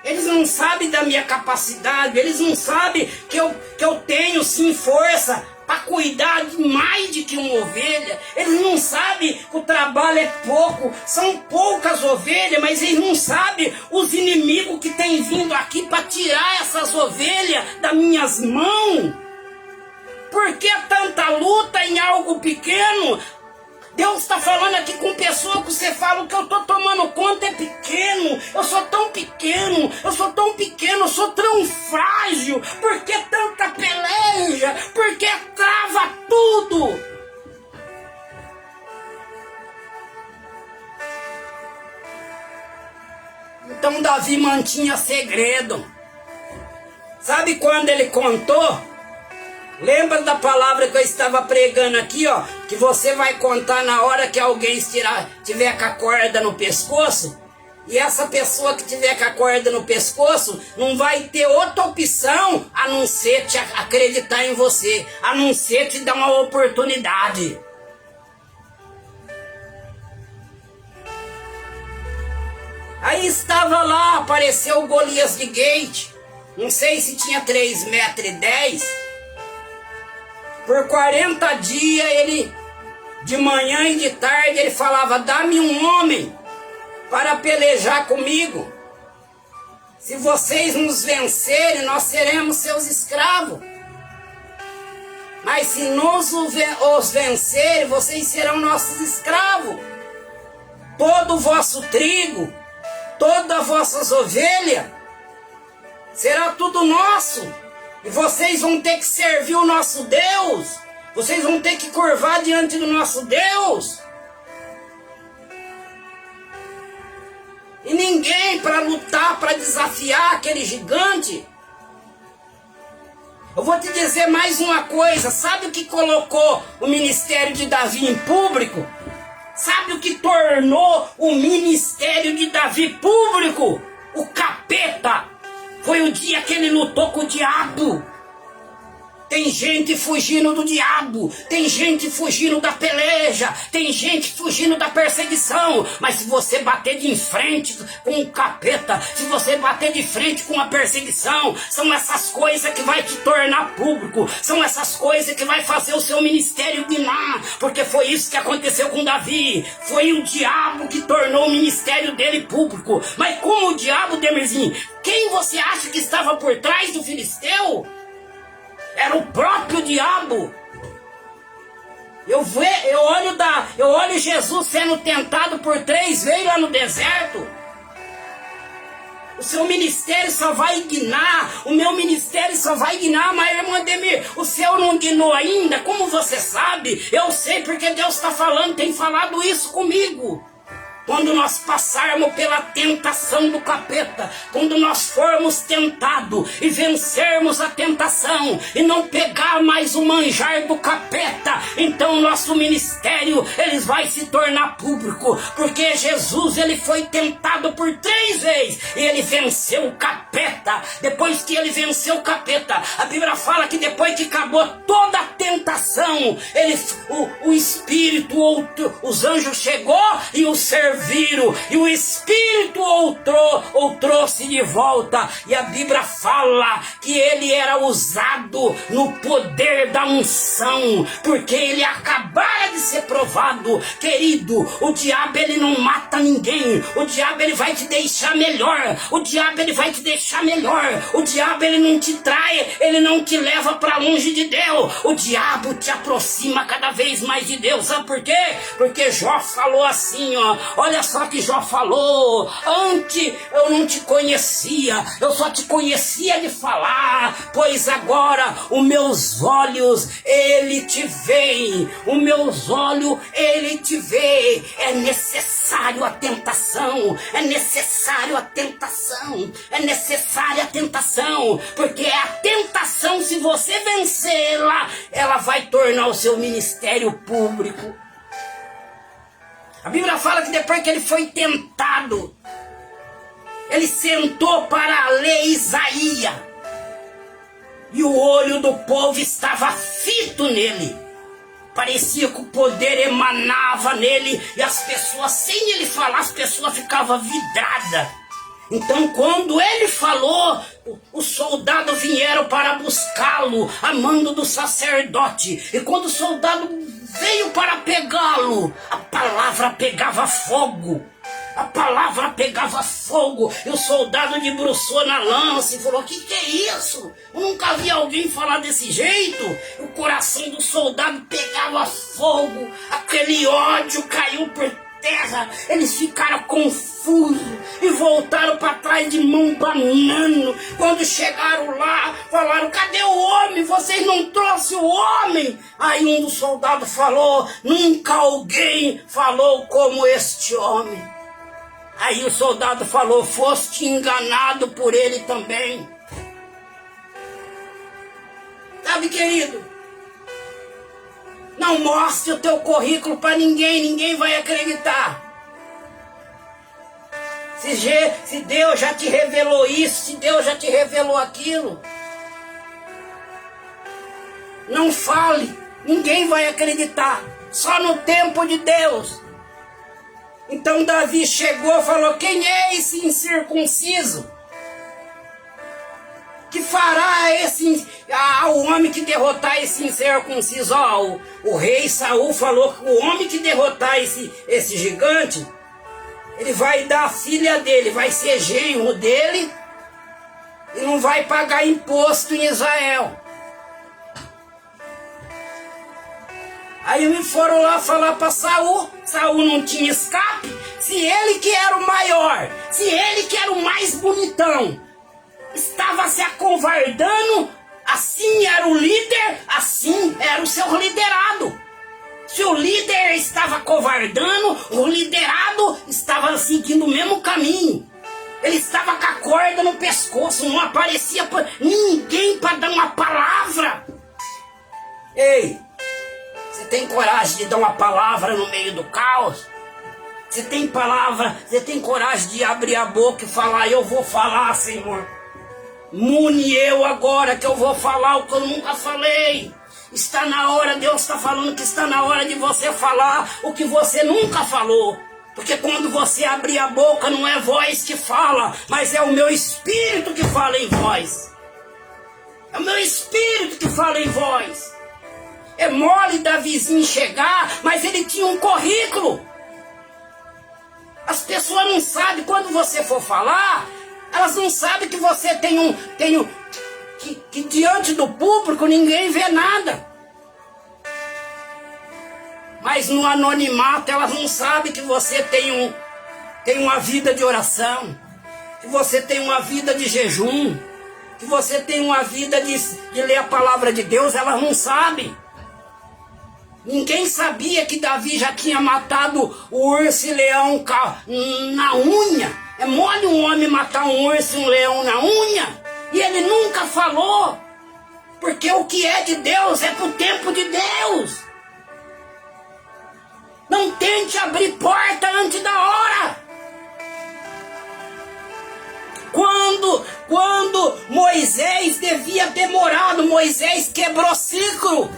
Eles não sabem da minha capacidade, eles não sabem que eu tenho sim força para cuidar de mais de que uma ovelha. Eles não sabem que o trabalho é pouco, são poucas ovelhas, mas eles não sabem os inimigos que têm vindo aqui para tirar essas ovelhas das minhas mãos. Por que tanta luta em algo pequeno? Deus está falando aqui com pessoas que você fala, o que eu estou tomando conta é pequeno, eu sou tão pequeno, eu sou tão frágil, por que tanta Davi mantinha segredo. Sabe quando ele contou? Lembra da palavra que eu estava pregando aqui, ó? Que você vai contar na hora que alguém tiver com a corda no pescoço. E essa pessoa que tiver com a corda no pescoço não vai ter outra opção a não ser te acreditar em você, a não ser te dar uma oportunidade. Aí estava lá, apareceu o Golias de Gate, não sei se tinha 3,10 metros. Por 40 dias ele, de manhã e de tarde, ele falava: dá-me um homem para pelejar comigo. Se vocês nos vencerem, nós seremos seus escravos. Mas se nos os vencerem, vocês serão nossos escravos. Todo o vosso trigo, todas as vossas ovelhas, será tudo nosso. E vocês vão ter que servir o nosso Deus. Vocês vão ter que curvar diante do nosso Deus. E ninguém para lutar, para desafiar aquele gigante. Eu vou te dizer mais uma coisa. Sabe o que colocou o ministério de Davi em público? Sabe o que tornou o ministério de Davi público? O capeta. Foi o dia que ele lutou com o diabo. Tem gente fugindo do diabo, tem gente fugindo da peleja, tem gente fugindo da perseguição. Mas se você bater de frente com o capeta, se você bater de frente com a perseguição, são essas coisas que vai te tornar público, são essas coisas que vai fazer o seu ministério guinar, porque foi isso que aconteceu com Davi. Foi o diabo que tornou o ministério dele público. Mas como o diabo, Demerzinho, quem você acha que estava por trás do filisteu? Era o próprio diabo. Eu olho Jesus sendo tentado por 3 vezes lá no deserto. O seu ministério só vai guinar. O meu ministério só vai guinar. Mas, irmã Demir, o seu não guinou ainda? Como você sabe? Eu sei porque Deus está falando, tem falado isso comigo. Quando nós passarmos pela tentação do capeta, quando nós formos tentados e vencermos a tentação e não pegar mais o manjar do capeta, então nosso ministério ele vai se tornar público, porque Jesus ele foi tentado por 3 vezes e ele venceu o capeta. Depois que ele venceu o capeta, a Bíblia fala que depois que acabou toda a tentação, o Espírito, os anjos chegou e o serviram, e o Espírito o trouxe de volta. E a Bíblia fala que ele era usado no poder da unção, porque ele acabara de ser provado. Querido, o diabo ele não mata ninguém. O diabo ele vai te deixar melhor. O diabo ele vai te deixar melhor. O diabo ele não te trai, ele não te leva para longe de Deus. O diabo te aproxima cada vez mais de Deus. Sabe por quê? Porque Jó falou assim, ó. Olha só que Jó falou: antes eu não te conhecia, eu só te conhecia de falar, pois agora os meus olhos ele te veem, os meus olhos ele te vê. É necessário a tentação, é necessário a tentação, é necessária a tentação, porque a tentação, se você vencê-la, ela vai tornar o seu ministério público. A Bíblia fala que depois que ele foi tentado, ele sentou para ler Isaías. E o olho do povo estava fito nele. Parecia que o poder emanava nele. E as pessoas, sem ele falar, as pessoas ficavam vidradas. Então quando ele falou, os soldados vieram para buscá-lo, a mando do sacerdote. E quando o soldado veio para pegá-lo, a palavra pegava fogo. A palavra pegava fogo. E o soldado debruçou na lança e falou: que é isso? Eu nunca vi alguém falar desse jeito. O coração do soldado pegava fogo. Aquele ódio caiu por terra. Eles ficaram confusos e voltaram para trás de mão banando. Quando chegaram lá, falaram: cadê o homem? Vocês não trouxeram o homem? Aí um dos soldados falou: nunca alguém falou como este homem. Aí o soldado falou: foste enganado por ele também. Sabe, querido? Não mostre o teu currículo para ninguém, ninguém vai acreditar. Se Deus já te revelou isso, se Deus já te revelou aquilo, não fale, ninguém vai acreditar, só no tempo de Deus. Então Davi chegou e falou: quem é esse incircunciso? Que fará o homem que derrotar esse incircunciso? O rei Saul falou que o homem que derrotar esse gigante, ele vai dar a filha dele, vai ser genro dele e não vai pagar imposto em Israel. Aí me foram lá falar para Saul. Saul não tinha escape. Se ele que era o maior, se ele que era o mais bonitão, estava se acovardando, assim era o líder, assim era o seu liderado. Se o líder estava covardando, o liderado estava seguindo o mesmo caminho. Ele estava com a corda no pescoço, não aparecia para ninguém para dar uma palavra. Ei, você tem coragem de dar uma palavra no meio do caos? Você tem coragem de abrir a boca e falar: eu vou falar, Senhor. Mune eu agora que eu vou falar o que eu nunca falei. Está na hora, Deus está falando que está na hora de você falar o que você nunca falou. Porque quando você abrir a boca, não é voz que fala, mas é o meu espírito que fala em voz. É o meu espírito que fala em voz. É mole Davizinho chegar, mas ele tinha um currículo. As pessoas não sabem, quando você for falar, elas não sabem que você que diante do público ninguém vê nada. Mas no anonimato elas não sabem que você tem uma vida de oração, que você tem uma vida de jejum, que você tem uma vida de ler a palavra de Deus. Elas não sabem. Ninguém sabia que Davi já tinha matado o urso e leão na unha. É mole um homem matar um urso e um leão na unha. E ele nunca falou. Porque o que é de Deus é pro tempo de Deus. Não tente abrir porta antes da hora. Quando Moisés devia ter morado, Moisés quebrou ciclo.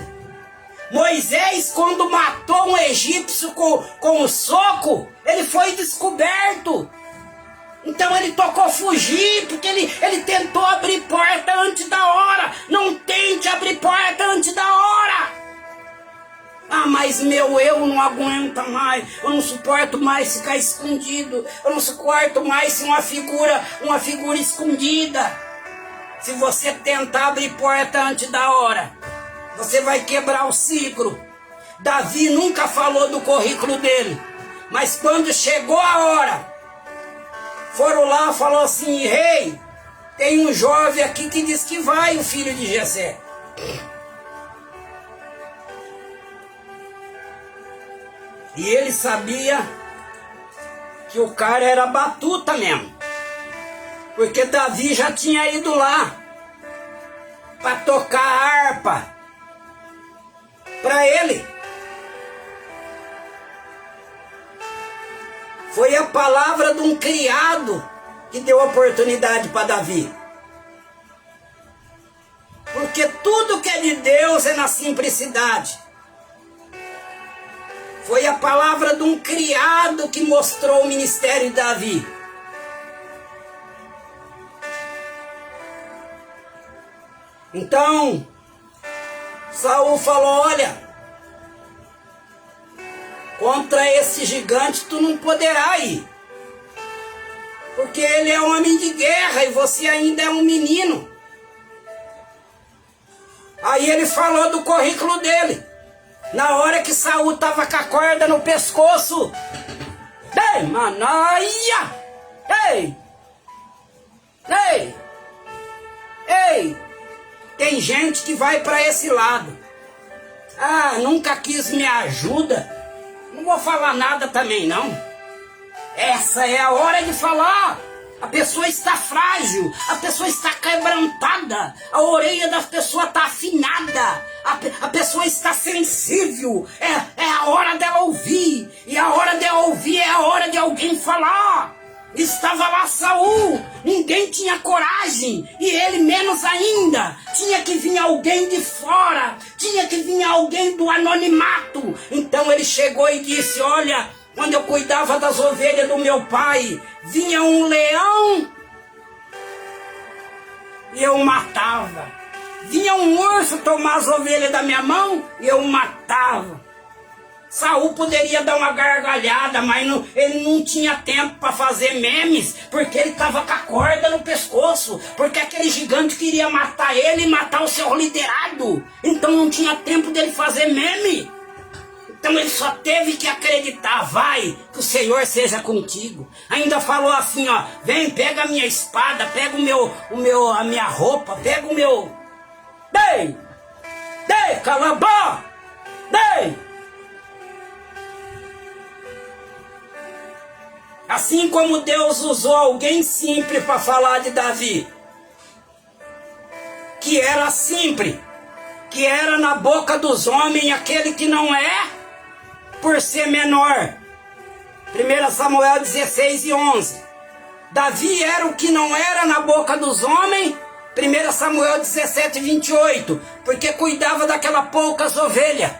Moisés, quando matou um egípcio com o soco, ele foi descoberto. Então ele tocou fugir, porque ele tentou abrir porta antes da hora. Não tente abrir porta antes da hora. Ah, mas eu não aguento mais, eu não suporto mais ficar escondido, eu não suporto mais ser uma figura escondida. Se você tentar abrir porta antes da hora, você vai quebrar o ciclo. Davi nunca falou do currículo dele, mas quando chegou a hora, foram lá e falou assim: rei, tem um jovem aqui que diz que vai, o filho de Jessé. E ele sabia que o cara era batuta mesmo, porque Davi já tinha ido lá para tocar a harpa para ele. Foi a palavra de um criado que deu oportunidade para Davi. Porque tudo que é de Deus é na simplicidade. Foi a palavra de um criado que mostrou o ministério de Davi. Então, Saul falou: olha, contra esse gigante tu não poderá ir, porque ele é homem de guerra e você ainda é um menino. Aí ele falou do currículo dele. Na hora que Saul estava com a corda no pescoço, ei, manaia, ei, tem gente que vai para esse lado. Ah, nunca quis me ajuda. Não vou falar nada também não. Essa é a hora de falar. A pessoa está frágil, a pessoa está quebrantada, a orelha da pessoa está afinada, a pessoa está sensível, é a hora dela ouvir, e a hora dela ouvir é a hora de alguém falar. Estava lá Saul, ninguém tinha coragem, e ele menos ainda. Tinha que vir alguém de fora, tinha que vir alguém do anonimato. Então ele chegou e disse: olha, quando eu cuidava das ovelhas do meu pai, vinha um leão e eu matava. Vinha um urso tomar as ovelhas da minha mão e eu matava. Saul poderia dar uma gargalhada, mas ele não tinha tempo para fazer memes, porque ele estava com a corda no pescoço, porque aquele gigante queria matar ele e matar o seu liderado. Então não tinha tempo dele fazer meme. Então ele só teve que acreditar. Vai, que o Senhor seja contigo. Ainda falou assim, ó: vem, pega a minha espada, pega a minha roupa, pega o meu... Dei, calabá, dei. Assim como Deus usou alguém simples para falar de Davi, que era simples, que era na boca dos homens aquele que não é, por ser menor. 1 Samuel 16:11. Davi era o que não era na boca dos homens. 1 Samuel 17:28. Porque cuidava daquela poucas ovelhas.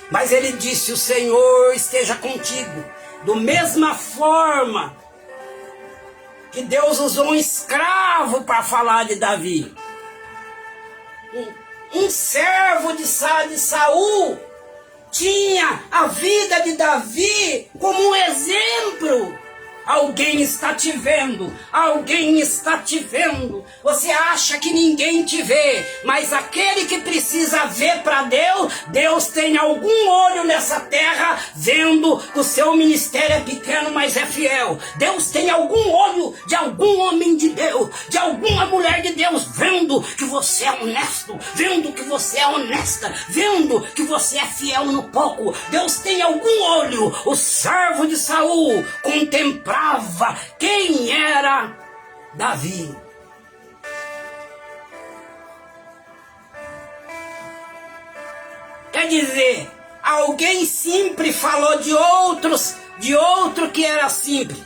Mas ele disse: o Senhor esteja contigo. Do mesma forma que Deus usou um escravo para falar de Davi. Um servo de Saul tinha a vida de Davi como um exemplo. Alguém está te vendo, alguém está te vendo. Você acha que ninguém te vê, mas aquele que precisa ver para Deus, Deus tem algum olho nessa terra vendo que o seu ministério é pequeno, mas é fiel. Deus tem algum olho de algum homem de Deus, de alguma mulher de Deus, vendo que você é honesto, vendo que você é honesta, vendo que você é fiel no pouco. Deus tem algum olho. O servo de Saul contemplava quem era Davi. Quer dizer, alguém simples falou de outro que era simples,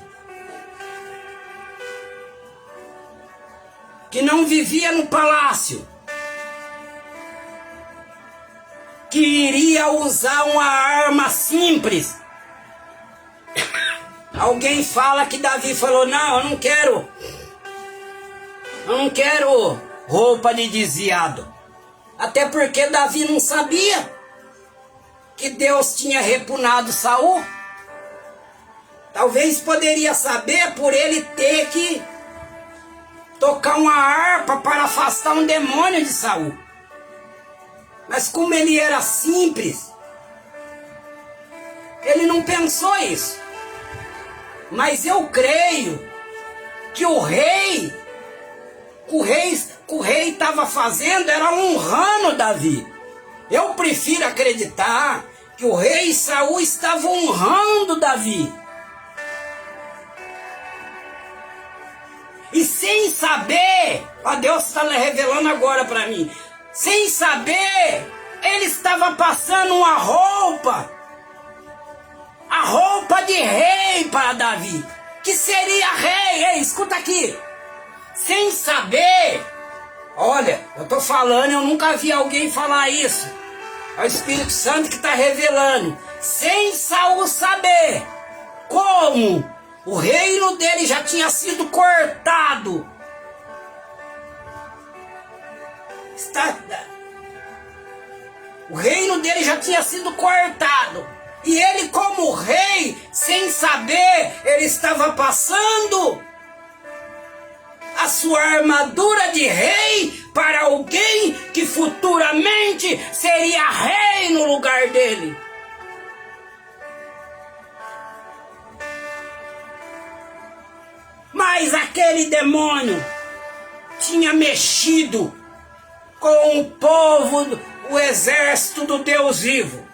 que não vivia no palácio, que iria usar uma arma simples. Alguém fala que Davi falou: não, eu não quero roupa de desviado. Até porque Davi não sabia que Deus tinha repunado Saul. Talvez poderia saber por ele ter que tocar uma harpa para afastar um demônio de Saul. Mas como ele era simples, ele não pensou isso. Mas eu creio que o rei estava fazendo era honrando Davi. Eu prefiro acreditar que o rei Saul estava honrando Davi. E sem saber, ó, Deus está revelando agora para mim, sem saber, ele estava passando uma roupa, a roupa de rei para Davi, que seria rei. Ei, escuta aqui, sem saber, olha, eu estou falando, eu nunca vi alguém falar isso, é o Espírito Santo que está revelando, sem Saul saber como o reino dele já tinha sido cortado. O reino dele já tinha sido cortado. E ele, como rei, sem saber, ele estava passando a sua armadura de rei para alguém que futuramente seria rei no lugar dele. Mas aquele demônio tinha mexido com o povo, o exército do Deus vivo.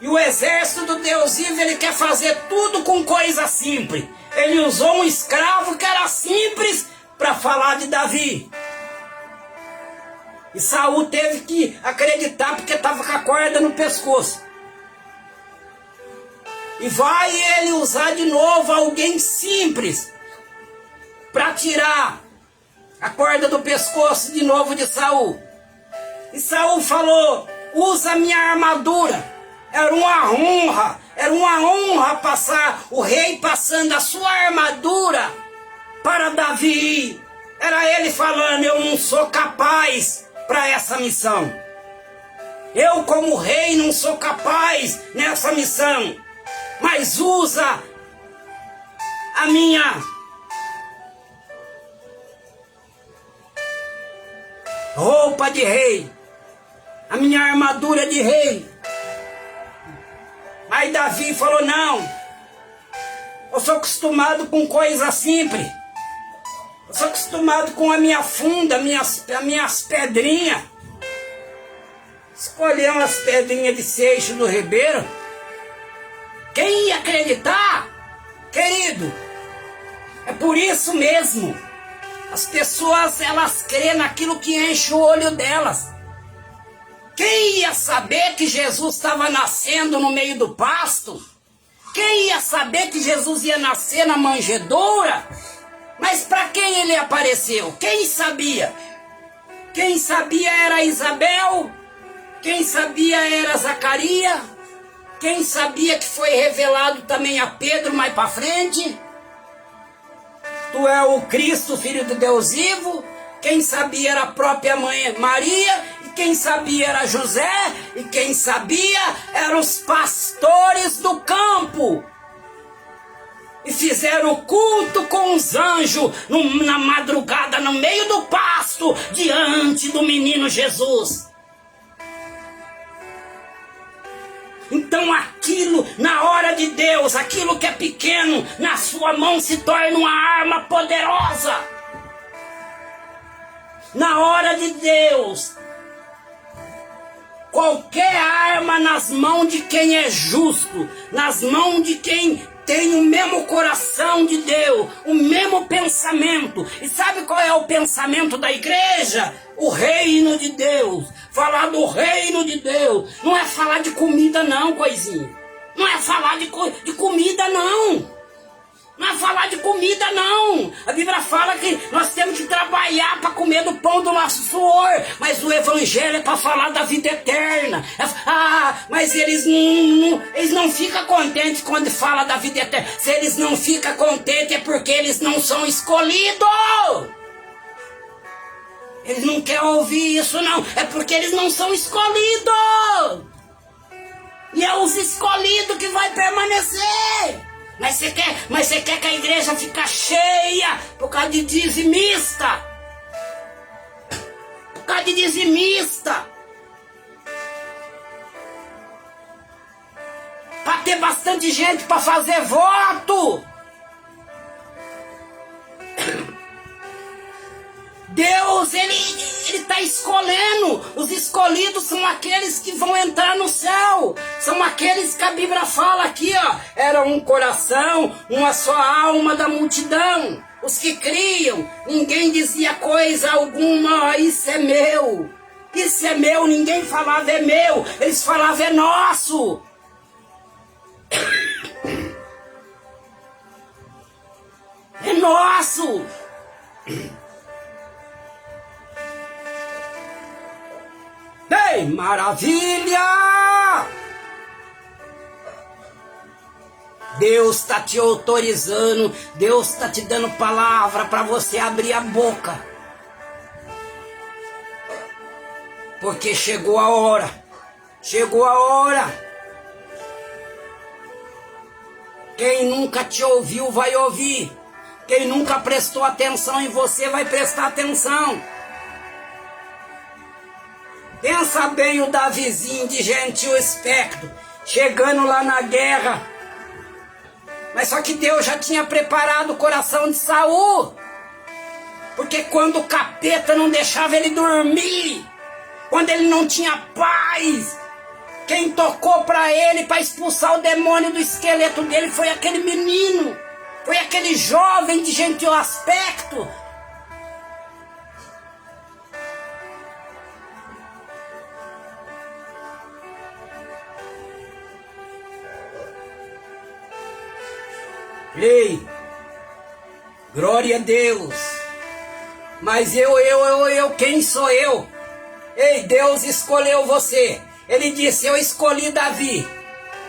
E o exército do Deus vivo, ele quer fazer tudo com coisa simples. Ele usou um escravo que era simples para falar de Davi. E Saul teve que acreditar porque estava com a corda no pescoço. E vai ele usar de novo alguém simples para tirar a corda do pescoço de novo de Saul. E Saul falou: usa minha armadura. Era uma honra passar, o rei passando a sua armadura para Davi. Era ele falando: eu não sou capaz para essa missão. Eu como rei não sou capaz nessa missão. Mas usa a minha roupa de rei, a minha armadura de rei. Aí Davi falou: não, eu sou acostumado com coisa simples. Eu sou acostumado com a minha funda, as minhas pedrinhas. Escolher umas pedrinhas de seixo do Ribeiro. Quem ia acreditar? Querido, é por isso mesmo. As pessoas, elas crêem naquilo que enche o olho delas. Quem ia saber que Jesus estava nascendo no meio do pasto? Quem ia saber que Jesus ia nascer na manjedoura? Mas para quem ele apareceu? Quem sabia? Quem sabia era Isabel? Quem sabia era Zacarias? Quem sabia que foi revelado também a Pedro mais para frente? Tu é o Cristo, Filho de Deus vivo? Quem sabia era a própria mãe Maria? E quem sabia era José? E quem sabia eram os pastores do campo. E fizeram o culto com os anjos na madrugada, no meio do pasto, diante do menino Jesus. Então aquilo, na hora de Deus, aquilo que é pequeno, na sua mão se torna uma arma poderosa. Na hora de Deus, qualquer arma nas mãos de quem é justo, nas mãos de quem tem o mesmo coração de Deus, o mesmo pensamento. E sabe qual é o pensamento da igreja? O reino de Deus. Falar do reino de Deus. Não é falar de comida não, coisinha. Não é falar de comida não. Não é falar de comida não. A Bíblia fala que nós temos que trabalhar para comer do pão do nosso suor. Mas o evangelho é para falar da vida eterna. Mas eles não ficam contentes quando fala da vida eterna. Se eles não ficam contentes é porque eles não são escolhidos. Eles não querem ouvir isso não. É porque eles não são escolhidos. E é os escolhidos que vai permanecer. Mas você quer que a igreja fique cheia por causa de dizimista? Por causa de dizimista? Para ter bastante gente para fazer voto? Deus, ele está escolhendo. Os escolhidos são aqueles que vão entrar no céu. São aqueles que a Bíblia fala aqui, ó. Era um coração, uma só alma da multidão. Os que criam, ninguém dizia coisa alguma, isso é meu. Isso é meu, ninguém falava é meu. Eles falavam é nosso. É nosso. Ei, maravilha! Deus está te autorizando, Deus está te dando palavra para você abrir a boca. Porque chegou a hora, chegou a hora. Quem nunca te ouviu vai ouvir. Quem nunca prestou atenção em você vai prestar atenção. Pensa bem o Davizinho de gentil espectro, chegando lá na guerra. Mas só que Deus já tinha preparado o coração de Saul. Porque quando o capeta não deixava ele dormir, quando ele não tinha paz. Quem tocou para ele para expulsar o demônio do esqueleto dele foi aquele menino, foi aquele jovem de gentil aspecto. Ei, glória a Deus. Mas quem sou eu? Ei, Deus escolheu você. Ele disse, eu escolhi Davi.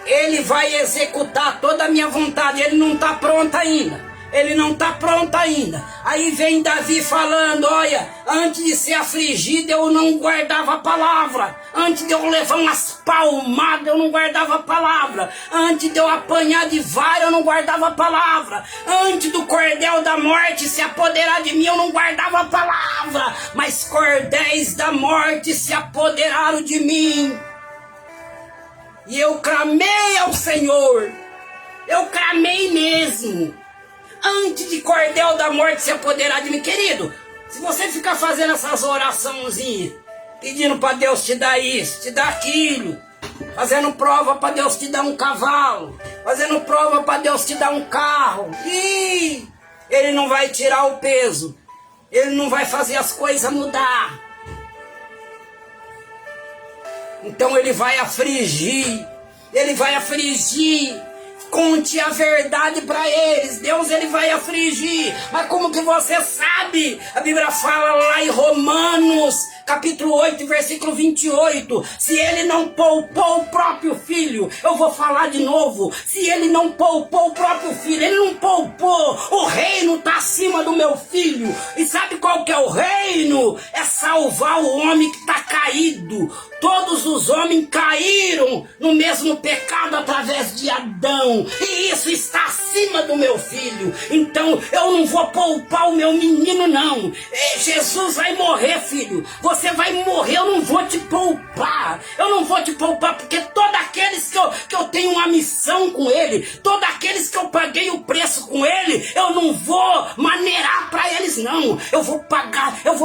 Ele vai executar toda a minha vontade. Ele não está pronto ainda. Ele não está pronto ainda. Aí vem Davi falando, olha, antes de ser afligido eu não guardava a palavra. Antes de eu levar umas palmadas eu não guardava a palavra. Antes de eu apanhar de vara eu não guardava a palavra. Antes do cordel da morte se apoderar de mim eu não guardava a palavra. Mas cordéis da morte se apoderaram de mim. E eu clamei ao Senhor. Eu clamei mesmo. Antes de cordel da morte se apoderar de mim. Querido, se você ficar fazendo essas oraçãozinhas, pedindo para Deus te dar isso, te dar aquilo, fazendo prova para Deus te dar um cavalo, fazendo prova para Deus te dar um carro, e Ele não vai tirar o peso, Ele não vai fazer as coisas mudar. Então Ele vai afligir, Ele vai afligir. Conte a verdade para eles. Deus, Ele vai afligir. Mas como que você sabe? A Bíblia fala lá em Romanos, capítulo 8, versículo 28. Se Ele não poupou o próprio filho, eu vou falar de novo. Se Ele não poupou o próprio filho, Ele não poupou. O reino está acima do meu filho. E sabe qual que é o reino? É salvar o homem que está caído. Todos os homens caíram no mesmo pecado através de Adão. E isso está acima do meu filho. Então eu não vou poupar o meu menino, não. Jesus vai morrer, filho. Você vai morrer, eu não vou te poupar. Eu não vou te poupar, porque todos aqueles que eu tenho uma missão com ele, todos aqueles que eu paguei o preço com ele, eu não vou maneirar para eles, não. Eu vou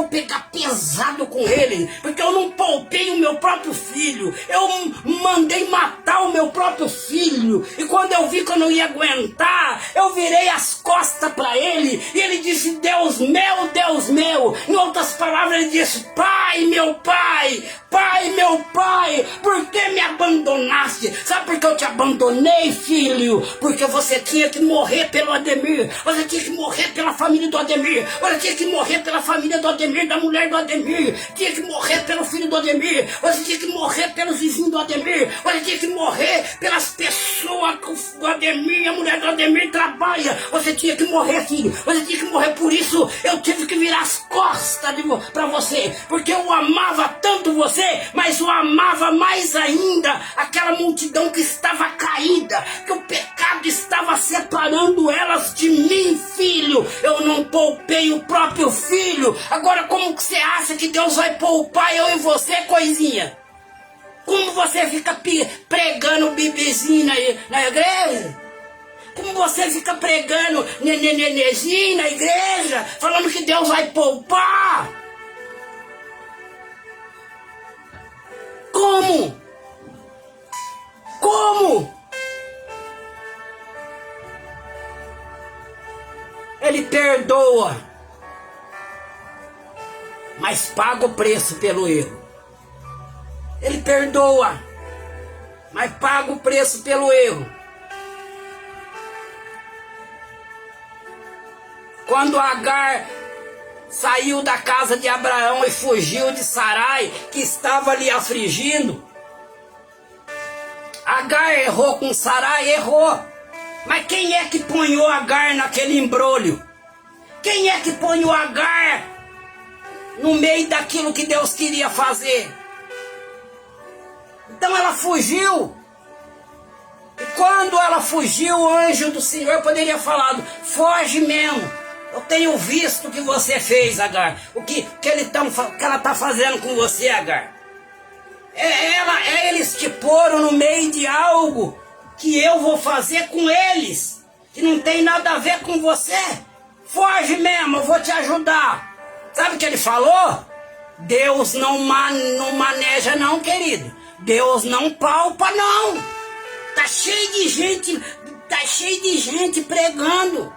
pegar pesado com ele, porque eu não poupei o meu próprio filho. Eu mandei matar o meu próprio filho. E quando eu vi que eu não ia aguentar, eu virei as costas para ele. E ele disse, Deus meu, Deus meu. Em outras palavras, ele disse, Pai, meu pai, Pai, meu pai, por que me abandonaste? Sabe por que eu te abandonei, filho? Porque você tinha que morrer pelo Ademir. Você tinha que morrer pela família do Ademir. Você tinha que morrer pela família do Ademir, da mulher do Ademir. Tinha que morrer pelo filho do Ademir. Você tinha que morrer pelos vizinhos do Ademir. Você tinha que morrer pelas pessoas que o Ademir, a mulher do Ademir trabalha. Você tinha que morrer, filho. Você tinha que morrer. Por isso eu tive que virar as costas para você. Porque eu amava tanto você, mas eu amava mais ainda aquela multidão que estava caída, que o pecado estava separando elas de mim, filho. Eu não poupei o próprio filho. Agora como que você acha que Deus vai poupar eu e você, coisinha? Como você fica pregando bebezinho na igreja? Como você fica pregando nenezinho na igreja, falando que Deus vai poupar? Como? Como? Ele perdoa, mas paga o preço pelo erro. Ele perdoa, mas paga o preço pelo erro. Quando Agar saiu da casa de Abraão e fugiu de Sarai, que estava lhe afligindo, Agar errou com Sarai? Errou. Mas quem é que ponhou Agar naquele embrolho? Quem é que ponhou Agar no meio daquilo que Deus queria fazer? Então ela fugiu. E quando ela fugiu, o anjo do Senhor poderia falar, foge mesmo. Eu tenho visto o que você fez, Agar. O que ela está fazendo com você, Agar. Eles te poram no meio de algo que eu vou fazer com eles, que não tem nada a ver com você. Foge mesmo, eu vou te ajudar. Sabe o que ele falou? Deus não maneja não, querido. Deus não palpa não. Tá cheio de gente pregando.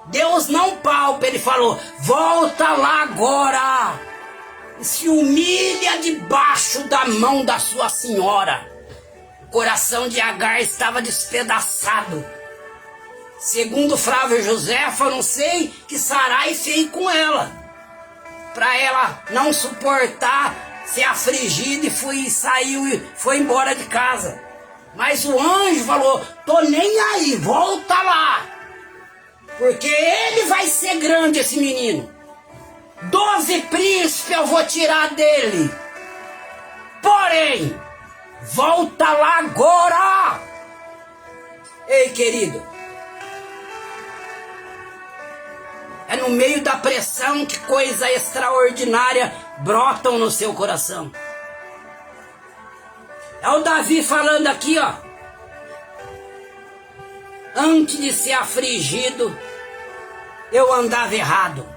Deus não palpa. Ele falou, volta lá agora. Se humilha debaixo da mão da sua senhora. O coração de Agar estava despedaçado. Segundo Flávio Josefa, não sei que Sarai fez com ela, para ela não suportar ser afligida e saiu e foi embora de casa. Mas o anjo falou, tô nem aí, volta lá, porque ele vai ser grande, esse menino. 12 príncipes eu vou tirar dele, porém, volta lá agora. Ei, querido, é no meio da pressão que coisa extraordinária brotam no seu coração. É o Davi falando aqui, ó. Antes de ser afligido, eu andava errado.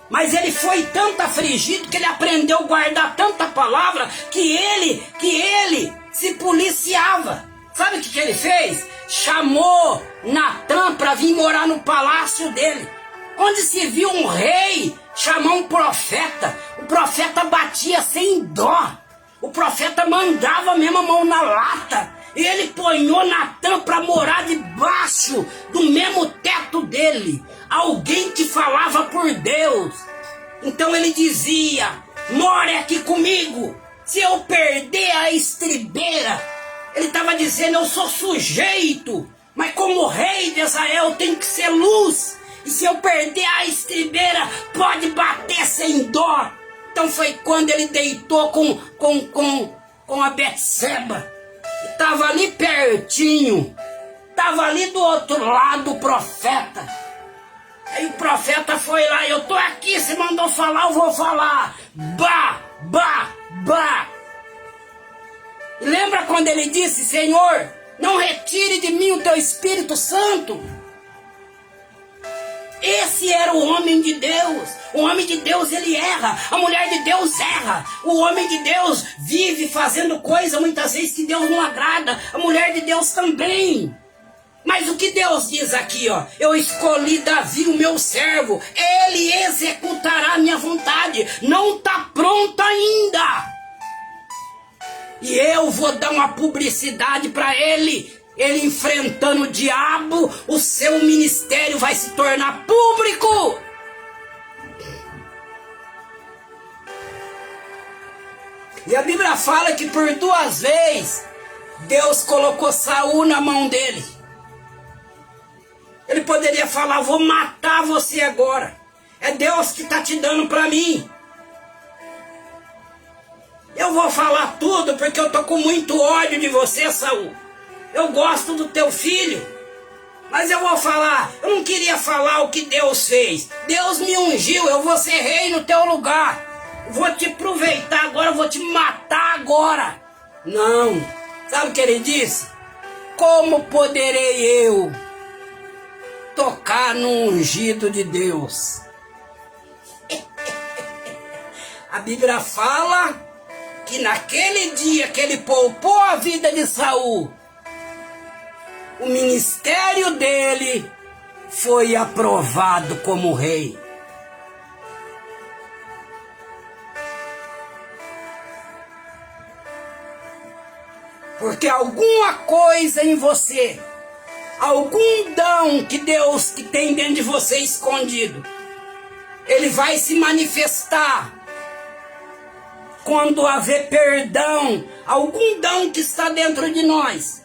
Mas ele foi tanto afligido que ele aprendeu a guardar tanta palavra que ele se policiava. Sabe o que ele fez? Chamou Natã para vir morar no palácio dele. Onde se viu um rei chamar um profeta, o profeta batia sem dó. O profeta mandava mesmo a mão na lata. E ele ponhou Natã para morar debaixo do mesmo teto dele. Alguém que falava por Deus. Então ele dizia, more aqui comigo. Se eu perder a estribeira, ele estava dizendo, eu sou sujeito. Mas como rei de Israel tem que ser luz. E se eu perder a estribeira, pode bater sem dó. Então foi quando ele deitou com a Betseba. Estava ali pertinho. Estava ali do outro lado o profeta. Aí o profeta foi lá, eu tô aqui, você mandou falar, eu vou falar. Bah, bah, bah. E lembra quando ele disse, Senhor, não retire de mim o teu Espírito Santo? Esse era o homem de Deus. O homem de Deus, ele erra. A mulher de Deus erra. O homem de Deus vive fazendo coisa muitas vezes que Deus não agrada. A mulher de Deus também. Mas o que Deus diz aqui, ó? Eu escolhi Davi, o meu servo. Ele executará a minha vontade. Não está pronto ainda. E eu vou dar uma publicidade para ele. Ele enfrentando o diabo, o seu ministério vai se tornar público. E a Bíblia fala que por 2 vezes Deus colocou Saul na mão dele. Ele poderia falar, vou matar você agora. É Deus que está te dando para mim. Eu vou falar tudo porque eu tô com muito ódio de você, Saul. Eu gosto do teu filho, mas eu vou falar, eu não queria falar o que Deus fez. Deus me ungiu, eu vou ser rei no teu lugar. Vou te aproveitar agora, eu vou te matar agora. Não, sabe o que ele disse? Como poderei eu tocar no ungido de Deus? A Bíblia fala que naquele dia que ele poupou a vida de Saul, o ministério dele foi aprovado como rei. Porque alguma coisa em você, algum dom que Deus que tem dentro de você escondido, ele vai se manifestar quando haver perdão, algum dom que está dentro de nós.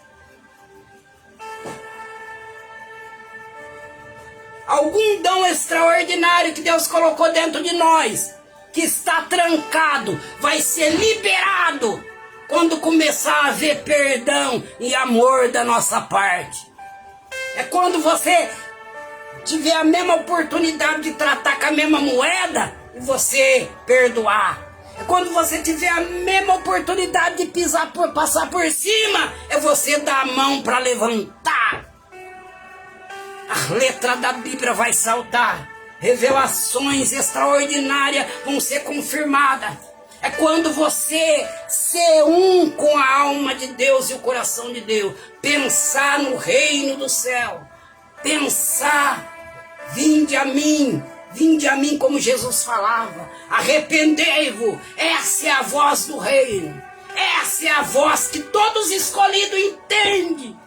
Algum dom extraordinário que Deus colocou dentro de nós, que está trancado, vai ser liberado quando começar a haver perdão e amor da nossa parte. É quando você tiver a mesma oportunidade de tratar com a mesma moeda e você perdoar. É quando você tiver a mesma oportunidade de passar por cima, é você dar a mão para levantar. A letra da Bíblia vai saltar. revelações extraordinárias vão ser confirmadas. É quando você ser um com a alma de Deus e o coração de Deus. Pensar no reino do céu. Pensar, vinde a mim como Jesus falava. Arrependei-vos, essa é a voz do reino. Essa é a voz que todos escolhidos entendem.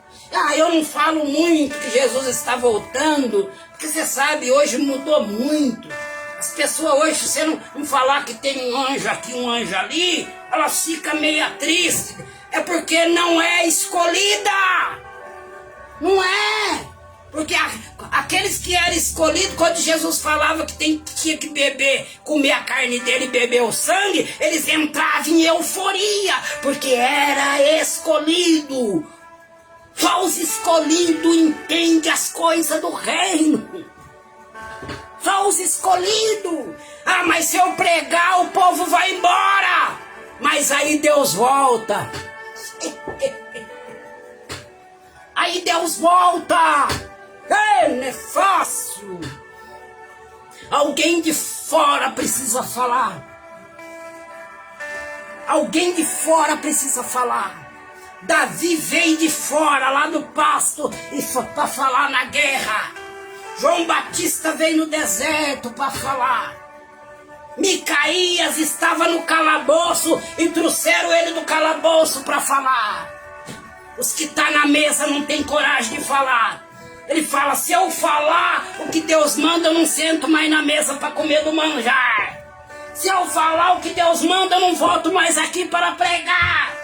Eu não falo muito que Jesus está voltando, porque você sabe, hoje mudou muito. As pessoas hoje, se você não falar que tem um anjo aqui, um anjo ali, elas ficam meio tristes. É porque não é escolhida. Não é. Porque aqueles que eram escolhidos, quando Jesus falava que tinha que comer a carne dele e beber o sangue, eles entravam em euforia, porque era escolhido. Só os escolhidos entendem as coisas do reino. Só os escolhidos. Mas se eu pregar, o povo vai embora. Mas aí Deus volta. Aí Deus volta. Não é fácil. Alguém de fora precisa falar. Alguém de fora precisa falar. Davi veio de fora, lá do pasto, para falar na guerra. João Batista veio no deserto para falar. Micaías estava no calabouço e trouxeram ele do calabouço para falar. Os que estão na mesa não têm coragem de falar. Ele fala, se eu falar o que Deus manda, eu não sento mais na mesa para comer do manjar. Se eu falar o que Deus manda, eu não volto mais aqui para pregar.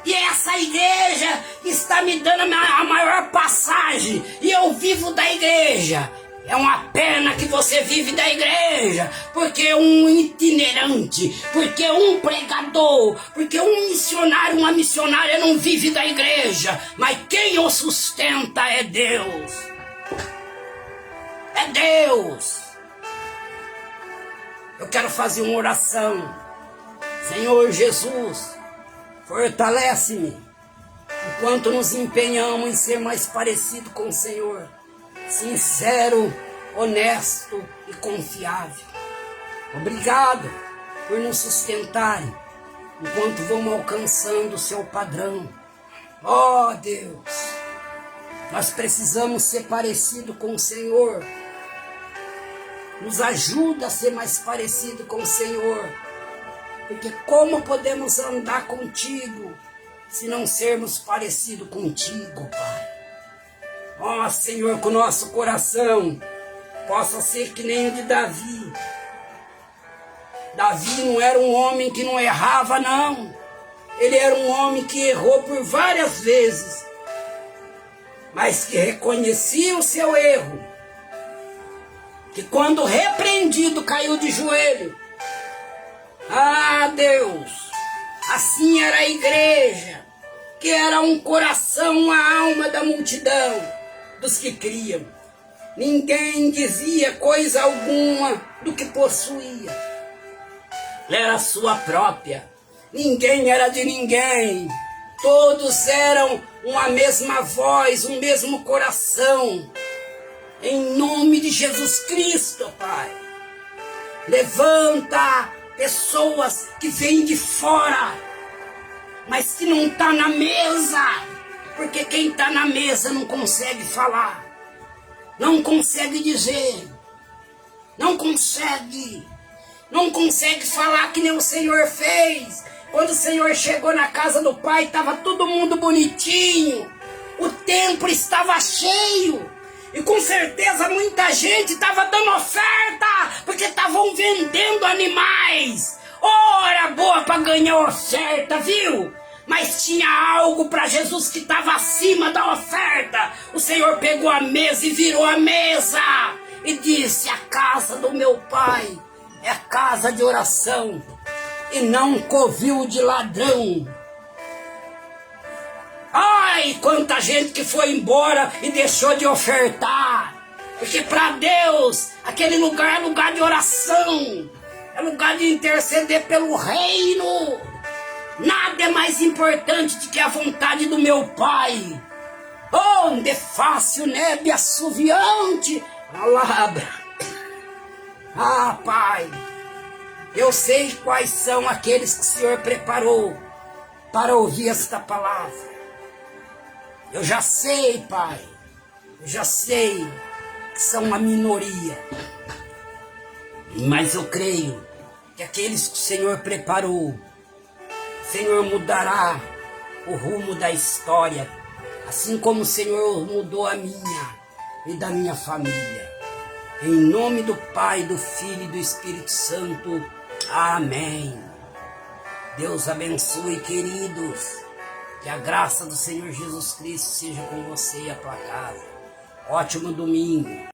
E essa igreja está me dando a maior passagem. E eu vivo da igreja. É uma pena que você vive da igreja. Porque um itinerante, porque um pregador, porque um missionário, uma missionária não vive da igreja. Mas quem o sustenta é Deus. É Deus. Eu quero fazer uma oração. Senhor Jesus, fortalece-me, enquanto nos empenhamos em ser mais parecido com o Senhor, sincero, honesto e confiável. Obrigado por nos sustentarem, enquanto vamos alcançando o seu padrão. Ó Deus, nós precisamos ser parecido com o Senhor. Nos ajuda a ser mais parecido com o Senhor. Porque como podemos andar contigo se não sermos parecidos contigo, Pai? Ó Senhor, que o nosso coração possa ser que nem o de Davi. Davi não era um homem que não errava, não. Ele era um homem que errou por várias vezes, mas que reconhecia o seu erro. Que quando repreendido caiu de joelho. Deus, assim era a igreja, que era um coração, uma alma da multidão, dos que criam. Ninguém dizia coisa alguma do que possuía. Era sua própria. Ninguém era de ninguém. Todos eram uma mesma voz, um mesmo coração. Em nome de Jesus Cristo, Pai, levanta pessoas que vêm de fora, mas que não estão na mesa, porque quem está na mesa não consegue falar, não consegue dizer, não consegue falar que nem o Senhor fez. Quando o Senhor chegou na casa do Pai, estava todo mundo bonitinho, o templo estava cheio. E com certeza muita gente estava dando oferta, porque estavam vendendo animais. Hora boa para ganhar oferta, viu? Mas tinha algo para Jesus que estava acima da oferta. O Senhor pegou a mesa e virou a mesa e disse: a casa do meu Pai é a casa de oração e não covil de ladrão. Ai, quanta gente que foi embora e deixou de ofertar. Porque para Deus, aquele lugar é lugar de oração. É lugar de interceder pelo reino. Nada é mais importante do que a vontade do meu Pai. Onde fácil nebe assoviante, palavra. Ah, Pai, eu sei quais são aqueles que o Senhor preparou para ouvir esta palavra. Eu já sei, Pai, eu já sei que são uma minoria. Mas eu creio que aqueles que o Senhor preparou, o Senhor mudará o rumo da história, assim como o Senhor mudou a minha e da minha família. Em nome do Pai, do Filho e do Espírito Santo. Amém. Deus abençoe, queridos. Que a graça do Senhor Jesus Cristo seja com você e a tua casa. Ótimo domingo.